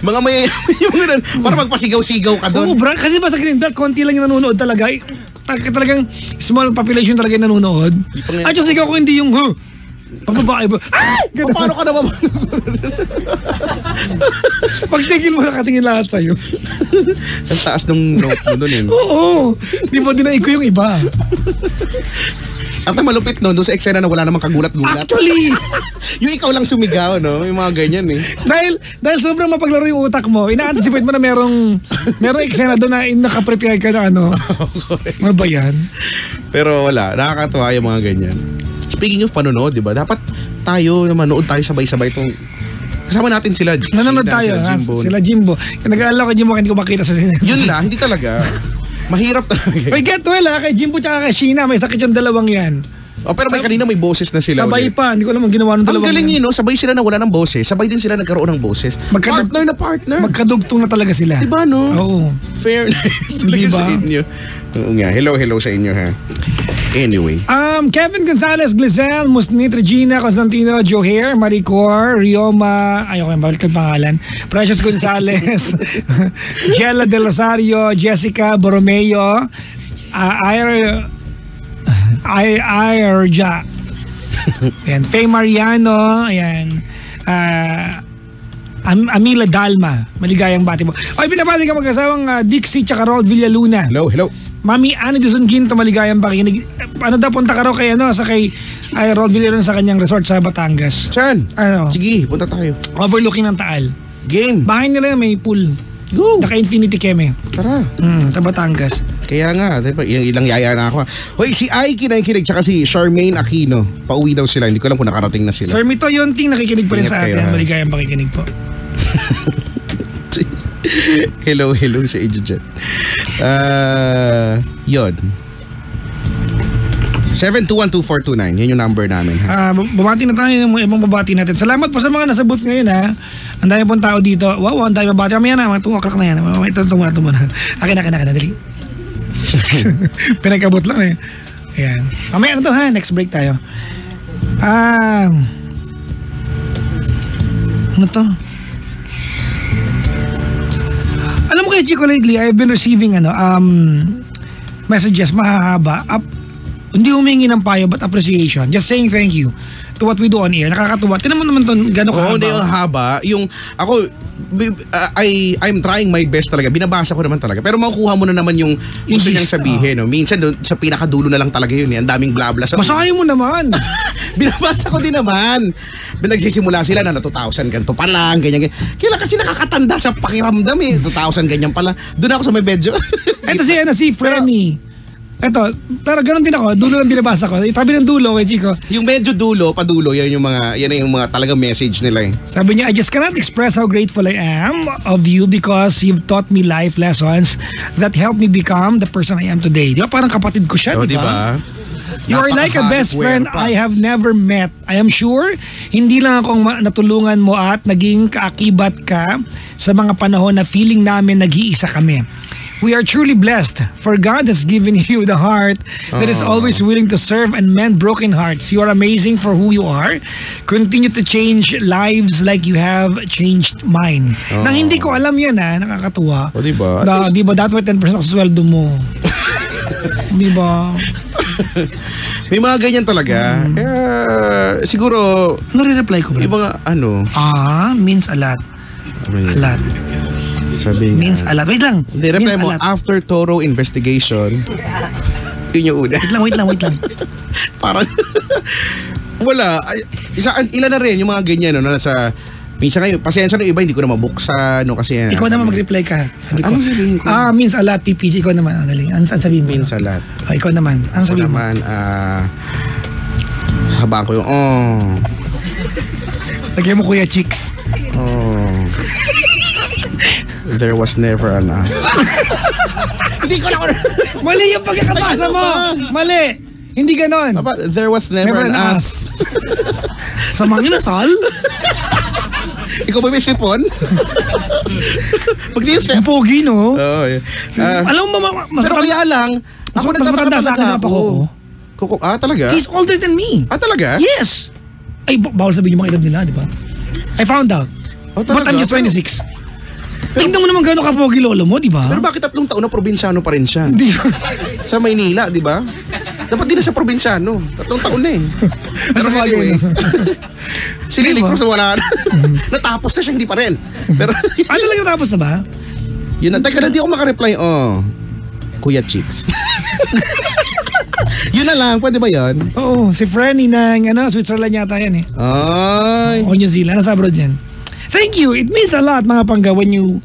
Mga mayayaman yun. Para magpasigaw-sigaw ka doon. Brad. Kasi ba sa Greenbelt, konti lang yung nanonood talaga. Talagang small population talaga yung nanonood. At yung sigaw ko hindi yung pagbabae ba? Paano ka naman? Pagtingin mo, nakatingin lahat sa'yo. Ang taas ng note mo doon eh. Oo. Di mo dinaig ko yung iba. At ang malupit no, doon sa eksena na wala namang kagulat-gulat. Actually, yung ikaw lang sumigaw, no? Yung mga ganyan eh. Dahil sobrang mapaglaro yung utak mo, ina-anticipate mo na merong eksena doon na nakaprepare ka na ano. Ano ba yan? Pero wala, nakakatuwa yung mga ganyan. Speaking of panonood, di ba? Dapat tayo na manood tayo sabay-sabay itong kasama natin sila. Nanonood tayo, sila Jimbo. Nag-aalala ko Jimbo, hindi ko makita sa sinema. Yun lang, hindi talaga. Mahirap talaga. May get well kay Jimbo tsaka kay Sheena, may sakit yung dalawang yan. Pero may kanina may boses na sila. Sabay ulit. Pa, hindi ko alam ang ginawa ng dalawang. Ang galing yun, no? Sabay sila na wala ng boses. Sabay din sila nagkaroon ng boses. Partner na partner. Magkadugtong na talaga sila. Diba, no? Oo. Fairness talaga diba? Sa inyo. Oo nga. Hello sa inyo, ha? Anyway. Kevin Gonzalez, Glisel, Musnit, Regina, Constantino, Joher, Maricor, Rioma, ayoko yung balik ng pangalan, Precious Gonzalez, Jella Del Rosario, Jessica Borromeo, Ayerja, ayan, Faye Mariano, ayan, Amila Dalma, maligayang bati mo. Ay, binabati ka mag-asawang Dixie tsaka Rod Villaluna. Hello. Mami Ani Dizon Ginto, maligayang pakikinig. Ano daw, punta ka raw kay Rod Villaluna sa kanyang resort sa Batangas. Saan? Sige, punta tayo. Overlooking ng Taal. Game. Bahay nila may pool. Go. Naka-infinity keme. Tara. Sa Batangas. Kaya nga, ilang yaya na ako. Hoy, si Aiki nakikinig, tsaka si Charmaine Aquino. Pauwi daw sila. Hindi ko alam kung nakarating na sila. Sir Mito Yonting, nakikinig pa rin sa atin. Maligayang pakikinig po. Hello sa inyo dyan. Yun. 7212429. Yan yung number namin. Bumati na tayo ng ibang babati natin. Salamat po sa mga nasa booth ngayon ha. Ang dami pong tao dito. Wow, ang dami babati. Mamaya na, mga 2 o'clock na yan. Ito muna. Akin na, dali. Pinagkabot lang eh. Ayan. Mamaya na to ha. Next break tayo. Ano to? Alam mo kay Chico, lately I've been receiving messages mahahaba. Hindi humingi ng payo but appreciation. Just saying thank you to what we do on air. Nakakatuwa. Tinan mo naman to gano'ng kahaba. Hindi yung haba. Yung ako, I'm trying my best talaga. Binabasa ko naman talaga. Pero makukuha mo na naman yung gusto niyang sabihin. No? Minsan doon, sa pinakadulo na lang talaga yun. Ang daming blabla. Basahin mo naman. Binabasa ko din naman. Nagsisimula sila na 2,000 ganito pa lang, ganyan. Kaya kasi nakakatanda sa pakiramdam eh. 2,000 ganyan pala. Doon ako sa may bedyo. Ito si Frenny. Eto, pero ganun din ako. Dulo lang binabasa ko. Tabi ng dulo kay Chico. Yung medyo dulo, padulo, yan na yung mga talagang message nila eh. Sabi niya, I just cannot express how grateful I am of you because you've taught me life lessons that helped me become the person I am today. Di ba? Parang kapatid ko siya, di ba? You are like a best friend I have never met. I am sure, hindi lang akong natulungan mo at naging kaakibat ka sa mga panahon na feeling namin nag-iisa kami. We are truly blessed, for God has given you the heart that is always willing to serve and mend broken hearts. You are amazing for who you are. Continue to change lives like you have changed mine. Nang hindi ko alam yan nakakatuwa. O diba? Diba dapat 10% ako sa sweldo mo. Diba? May mga ganyan talaga. Siguro, ano re-reply ko? Yung mga means a lot. A lot. Sabi means a lot. Wait lang. Hindi, reply mo, after thorough investigation. Yun yung una. Wait lang. Parang, wala. Ilan na rin yung mga ganyan, no, nasa, minsan ngayon, pasensya na iba, hindi ko na mabuksan, no, kasi ikaw naman mag-reply ka. Anong sabihin ko? Means a lot, PPG. Ikaw naman, Ano sabihin mo? Means a lot. Ikaw naman. Ano sabihin mo? Ako naman, habang ko yung, Lagyan mo Kuya Chicks. There was never an us. Hindi ko na. Mali yung pagkakabasa mo. Mali. Hindi ganon. There was never an us. Sa mga nasal? Ikaw ba may sipon? Pag di yung Ang pogi, no? Oo. Alam mo, pero kaya lang, ako matanda sa akin sa ako. Talaga? He's older than me. Talaga? Yes. Ay, bawal sabihin yung mga edad nila, di ba? I found out. But I'm just 26. Tingnan mo naman gano'ng kapogi lolo mo, di ba? Pero bakit 3 taon na probinsyano pa rin siya? Di ba? Sa Maynila, di ba? Dapat din na siya probinsyano. 3 taon na eh. Pero anyway. Si Lily Cruz wala na. Natapos na siya, hindi pa rin. Pero ano lang natapos na ba? Yun na, teka na, di ako makareply. Kuya Chicks. Yun na lang, pwede ba yun? Oo, si Frenny ng Switzerland yata yan eh. Ay. O New Zealand, nasa abroad yan. Thank you. It means a lot, mga pangga, when you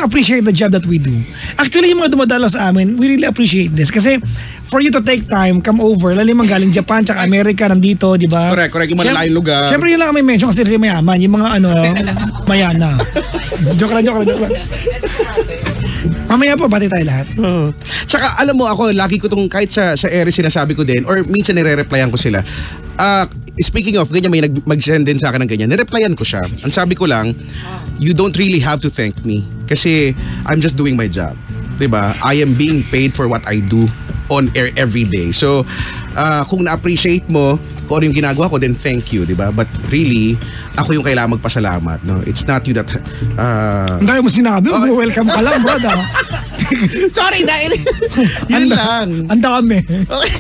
appreciate the job that we do. Actually, yung mga dumadalo sa amin, we really appreciate this. Kasi, for you to take time, come over, lalo yung galing Japan, tsaka Amerika, nandito, di ba? Correct. Yung malalayong lugar. Siyempre, yun lang kami mention kasi sila mayaman. Yung mga mayana. Joke lang. Mamaya po, bati tayo lahat. Tsaka, alam mo ako, lagi ko itong, kahit sa ere sinasabi ko din, or minsan nire-replyan ko sila. Speaking of, ganyan may mag-send din sa akin ng ganyan. Nireplyan ko siya. Ang sabi ko lang, you don't really have to thank me. Kasi I'm just doing my job. Diba? I am being paid for what I do on air every day. So, kung na-appreciate mo kung ano yung ginagawa ko, then thank you, diba? But really, ako yung kailangan magpasalamat. No? It's not you that... Ang dahil mo sinabi, welcome ka lang, brother. Sorry, dahil... Yun lang. Ang dami. Okay.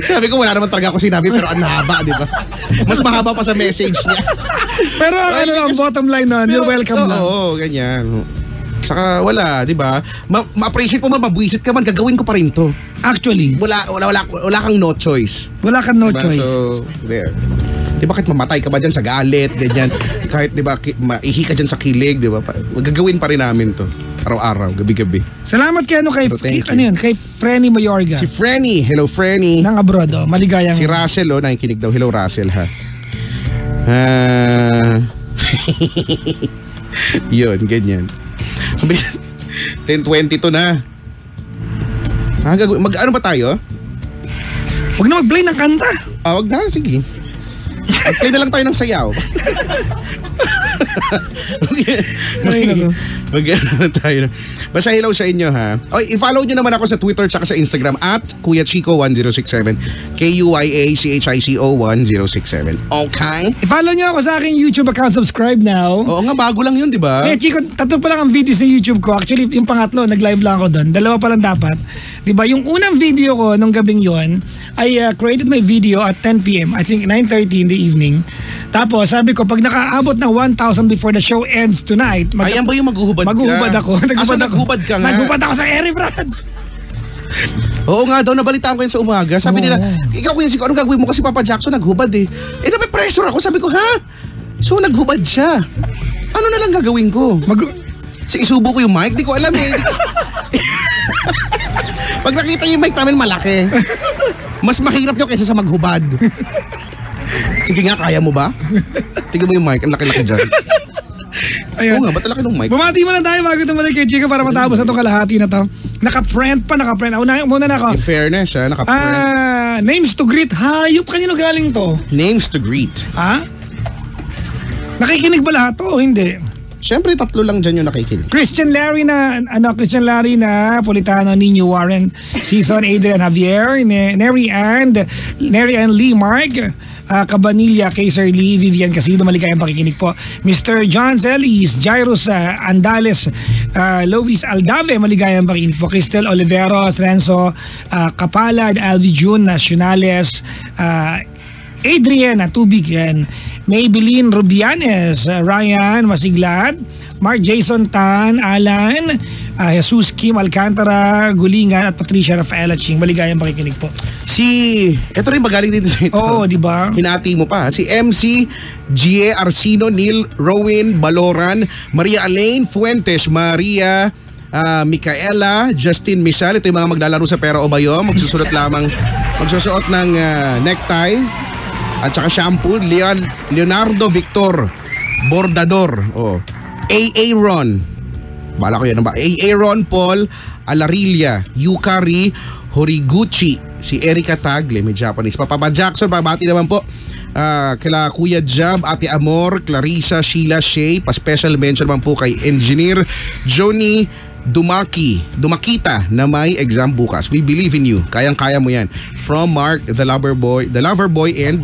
Sabi ko, wala naman talaga ako sinabi, pero ang haba, di ba? Mas mahaba pa sa message niya. Pero ang bottom line nun, you're welcome lang. Oo, ganyan. Saka wala, di ba? Ma-appreciate mo man, mabwisit ka man, gagawin ko pa rin to. Actually. Wala kang no choice. Wala kang no diba? choice. So, there. Di ba kahit mamatay ka ba dyan sa galit, ganyan. Kahit di ba, maihi ka dyan sa kilig, di ba? Gagawin pa rin namin to. Araw-araw, gabi-gabi. Salamat kay kay Frenny Mayorga. Si Frenny. Hello, Frenny. Nang abroad, maligayang. Si Russell, nakikinig daw. Hello, Russell, ha. Yun, ganyan. 10:22 na. Mag-ano ba tayo? Huwag na mag-play ng kanta. Wag na, sige. Play na lang tayo ng sayaw. Mag-ano tayo. Basta hello sa inyo, ha. I-follow nyo naman ako sa Twitter tsaka sa Instagram at Kuya Chico 1067. KUYACHICO 1067. Okay? I-follow nyo ako sa aking YouTube account. Subscribe now. Oo nga, bago lang yun, di ba? Chico, 3 pa lang ang videos sa YouTube ko. Actually, yung pangatlo, nag-live lang ako doon. 2 pa lang dapat. Di ba? Yung unang video ko nung gabing yon, I created my video at 10 p.m. I think 9:30 in the evening. Tapos, sabi ko, pag nakaabot ng 1,000 before the show ends tonight, ayan ba yung maghuhubad ka? Maghuhubad ako. Naghubad ka nga? Naghubad ako sa Eri, Brad. Oo nga daw, nabalitaan ko yun sa umaga. Sabi nila, ikaw Kuya Chico, anong gagawin mo? Kasi Papa Jackson naghubad eh. Nape-pressure ako. Sabi ko, ha? So, naghubad siya. Ano na lang gagawin ko? Isubo ko yung mic? Di ko alam eh. Pag nakita niyo yung mic namin malaki. Mas mahirap nyo kaysa sa maghubad. Sige nga, kaya mo ba? Tingnan mo yung mic, ang laki-laki dyan. Ayan. Oo nga, ba't laki ng mic? Bumati mo na tayo bago tumalik kay Chico para matapos na itong kalahati na to. Naka-friend pa. Muna na ako. In fairness, naka-friend. Names to greet. Hayop, kanino galing to? Names to greet. Ha? Nakikinig ba lahat to o hindi? Siyempre, 3 lang dyan yung nakikinig. Christian Larry na Politano, Nino Warren, Season, Adrian Javier, Neri Ann Lee Mark, Cabanilla, Kaiser Lee, Vivian Casido, maligayang pakikinig po. Mr. John Celis, Jairus Andales, Luis Aldave, maligayang pakikinig po. Cristel Oliveros, Renzo Kapalad, Alvi June Nacionales, Adrian Tubig yan, Maybelline Rubianes, Ryan Masiglat, Mark Jason Tan, Alan, Jesus Kim Alcantara, Gulingan at Patricia Rafaela Ching. Maligayang pakikinig po. Ito rin magaling din sa ito. Oo, di ba? Hinati mo pa. Si MC, G.A. Arcino, Neil, Rowan, Baloran, Maria Elaine Fuentes, Maria Micaela, Justin Misal. Ito yung mga maglalaro sa Pera o Bayo. Magsusuot ng necktie at saka shampoo. Leonardo Victor Bordador. A.A. Ron. Bala ko yan. A.A. Ron Paul Alarilla, Yukari Horiguchi, si Erika Tagle, may Japanese. Papa Jackson, babati naman po kila Kuya Jab, Ate Amor, Clarissa, Sheila, Shay. Pa-special mention naman po kay Engineer Johnny Dumakita na may exam bukas. We believe in you. Kayang-kaya mo yan. From Mark, the lover boy and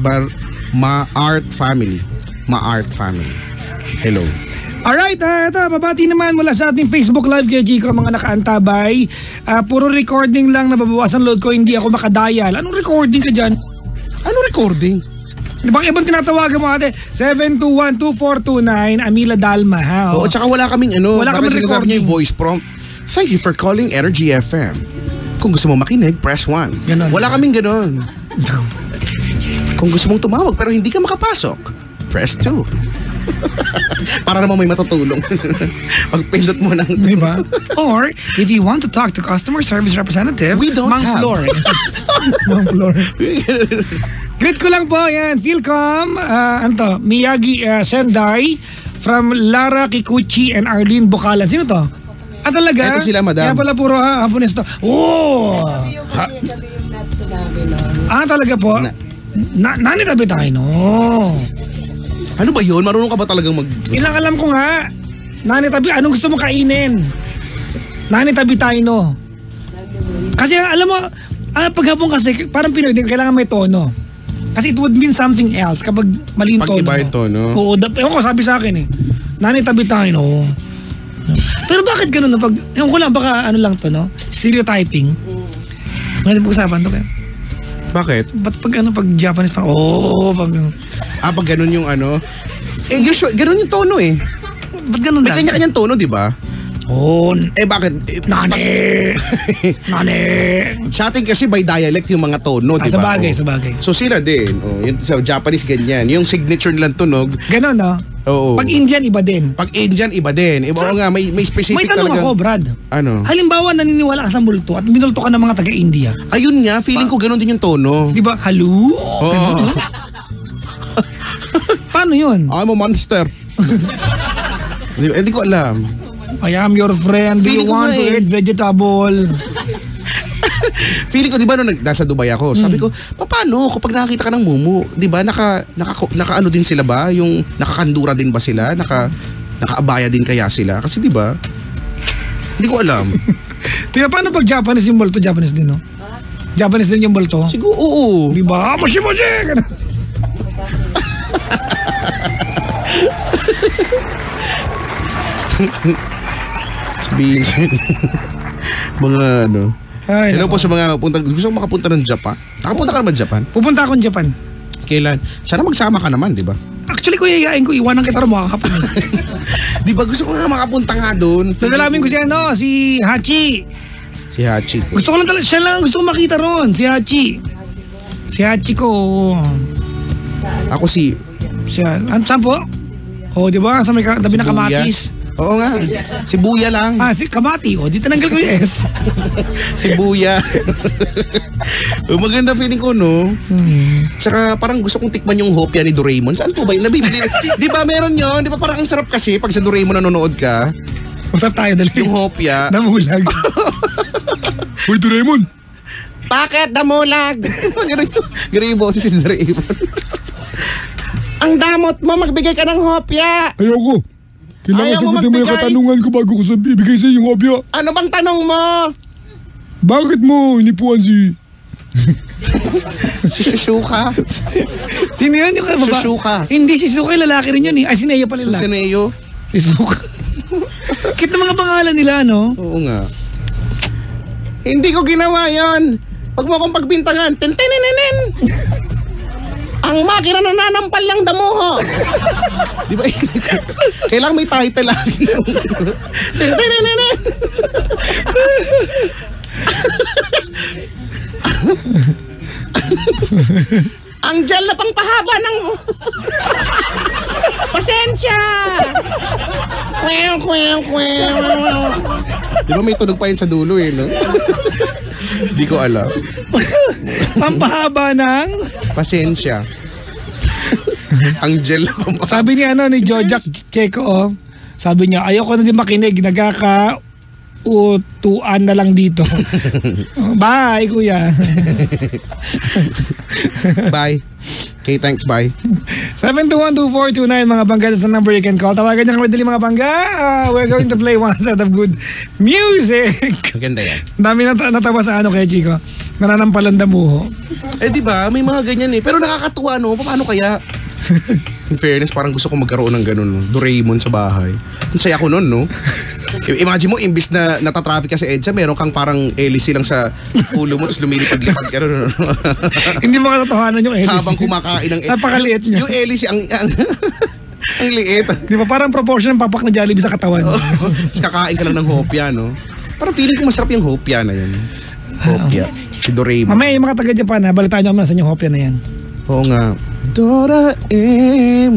Ma-Art family. Ma-Art family. Hello. Alright, ito, babati naman mula sa ating Facebook Live kay Chico, mga nakaantabay. Puro recording lang, nababawasan load ko, hindi ako makadial. Anong recording ka dyan? Anong recording? Di ba ibang tinatawagan mo ate? 721-2429, Amila Dalma, ha? Oo, tsaka wala kaming Wala kaming recording. Niya yung voice prompt. Thank you for calling Energy FM. Kung gusto mo makinig, press 1. Ganon. Wala kaming ganon. Kung gusto mong tumawag pero hindi ka makapasok, press 2. Para naman may matutulong. Pagpindot mo ng... Diba? Or, if you want to talk to customer service representative, we don't Mang have. Flor. Mang Flor. Greet ko lang po, yan. Philcom, Miyagi Sendai, from Lara Kikuchi and Arlene Bukalan. Sino to? Talaga? Ito sila, madam. Kaya pala puro Hapones to. Oh! Talaga po? Nanitabi tayo, no? Ano ba yun? Marunong ka ba talagang Ilang alam ko nga. Nanitabi, anong gusto mo kainin? Nanitabi tayo, no? Kasi alam mo, paghapon kasi, parang Pinoy, kailangan may tono. Kasi it would mean something else kapag mali yung tono. Pag iba yung tono? Oo, ewan ko, sabi sa akin eh. Nanitabi tayo, no? Pero bakit ganun? Ewan ko lang, baka ano lang to, no? Stereotyping. Ngayon pag-usapan to, kaya. Bakit? Ba't pag Japanese parang, pag ganun yung usually, ganun yung tono eh. Ba't ganun May kanya-kanyang tono, di ba? Bakit? Nani! Sa atin kasi by dialect yung mga tono, di ba? Sa bagay. So sila din. Yung sa Japanese ganyan. Yung signature nilang tunog. Ganun, no? Oo. Pag Indian, iba din. Pag Indian, iba din. Iba nga, may specific May tanong talaga. ako, Brad. Ano? Halimbawa, naniniwala ka sa multo at minulto ka ng mga taga-India. Ayun nga, feeling ko ganun din yung tono. Di ba? Hello? Oo. Ganun, no? Paano yun? I'm a monster. Hindi ko alam. I am your friend. Do you Feeling ko want nga to eh. eat vegetable? Feeling ko, di ba, nung nasa Dubai ako, sabi ko, paano kapag nakakita ka ng mumu, di ba, naka ano din sila ba? Yung nakakandura din ba sila? Nakaabaya din kaya sila? Kasi di ba, hindi ko alam. Di ba, paano pag Japanese yung multo? Japanese din, no? Japanese din yung multo? Siguro, oo. Di ba? Moshi-moshi! Sabihin mga ano. Ay, Hello nako. po sa mga punta. Gusto ko makapunta ng Japan. Nakapunta ka naman Japan? Pupunta akong Japan. Kailan? Sana magsama ka naman, di ba? Actually, kuya, yayain ko, iwanan kita rin makakapon. Di ba gusto ko nga makapunta nga doon. Nadalamin ko si Hachi. Si Hachi. Gusto ko lang talaga, siya lang gusto ko makita ron, si Hachi. Si Hachi ko. Ako si Siya, saan po? Di ba? Sa may tabi na Sibuyas. Kamatis. Oo nga. Sibuya lang. Si Kamati. O, di tinanggal ko yung S. Sibuya. Maganda feeling ko, no? Tsaka parang gusto kong tikman yung hopya ni Doraemon. Saan po ba yun? Nabibili. Di ba meron yun? Di ba parang ang sarap kasi pag sa Doraemon nanonood ka? Usap tayo dali. Yung hopya. Namulag. Uy, Doraemon. Bakit damulag? Ganun yung boses si Doraemon. Ang damot mo, magbigay ka ng hopya. Ayoko. Kailangan Ayaw mo sagutin mo yung magbigay. katanungan ko bago ko ibigay sa yung hopya. Ano bang tanong mo? Bakit mo inipuan si... Si Shushuka. Sino yun yung baba? Shushuka. Hindi, si Suka yung lalaki rin yun eh. Si Nea pala lalaki. Susaneo. Si Suka. Cute na mga pangalan nila, no? Oo nga. Hindi ko ginawa yon. Pag mo akong pagbintangan, tentenenenen. Ang makina na nanampal ng damuho. Di ba? Kailangan may title lagi. Tentenenenen. Ang gel na pangpahaba ng... Pasensya! Di ba may tunog pa yun sa dulo eh, no? Di ko alam. Pampahaba ng... Pasensya. Ang gel na pangpahaba. Sabi ni ni Jojak Checo, sabi niya, ayoko na din makinig, utuan na lang dito. Bye, kuya. Bye. Okay, thanks, bye. 7212429 mga bangga sa number you can call. Tawagan niyo kami dali mga bangga. We're going to play one set of good music. Maganda yan. Dami natawa sa kay Chico. Nananampalan damuho. Eh, di ba? May mga ganyan eh. Pero nakakatuwa, no? Paano kaya? In fairness, parang gusto ko magkaroon ng ganun, no? Doraemon sa bahay. Ang saya ko nun, no? Imagine mo, imbis na natatraffic ka sa EDSA, meron kang parang hélice lang sa ulo mo, tapos lumilipad-lipad ka. Hindi mo katotohanan yung hélice. Habang kumakain ng napakaliit niya. Yung hélice, ang liit. Di ba parang proportion ng papak na Jollibee sa katawan? Tapos kakain ka lang ng hopya, no? Parang feeling ko masarap yung hopya na yun. Hopya. Si Doraemon. Mamaya yung mga taga-Japan, balitaan nyo naman sa yung hopya na yan. Oo nga. Doraemon.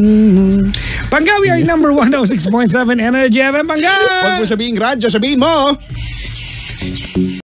Panggawi ay number 106.7 Energy FM. Panggawi! Huwag mo sabihin radyo, sabihin mo.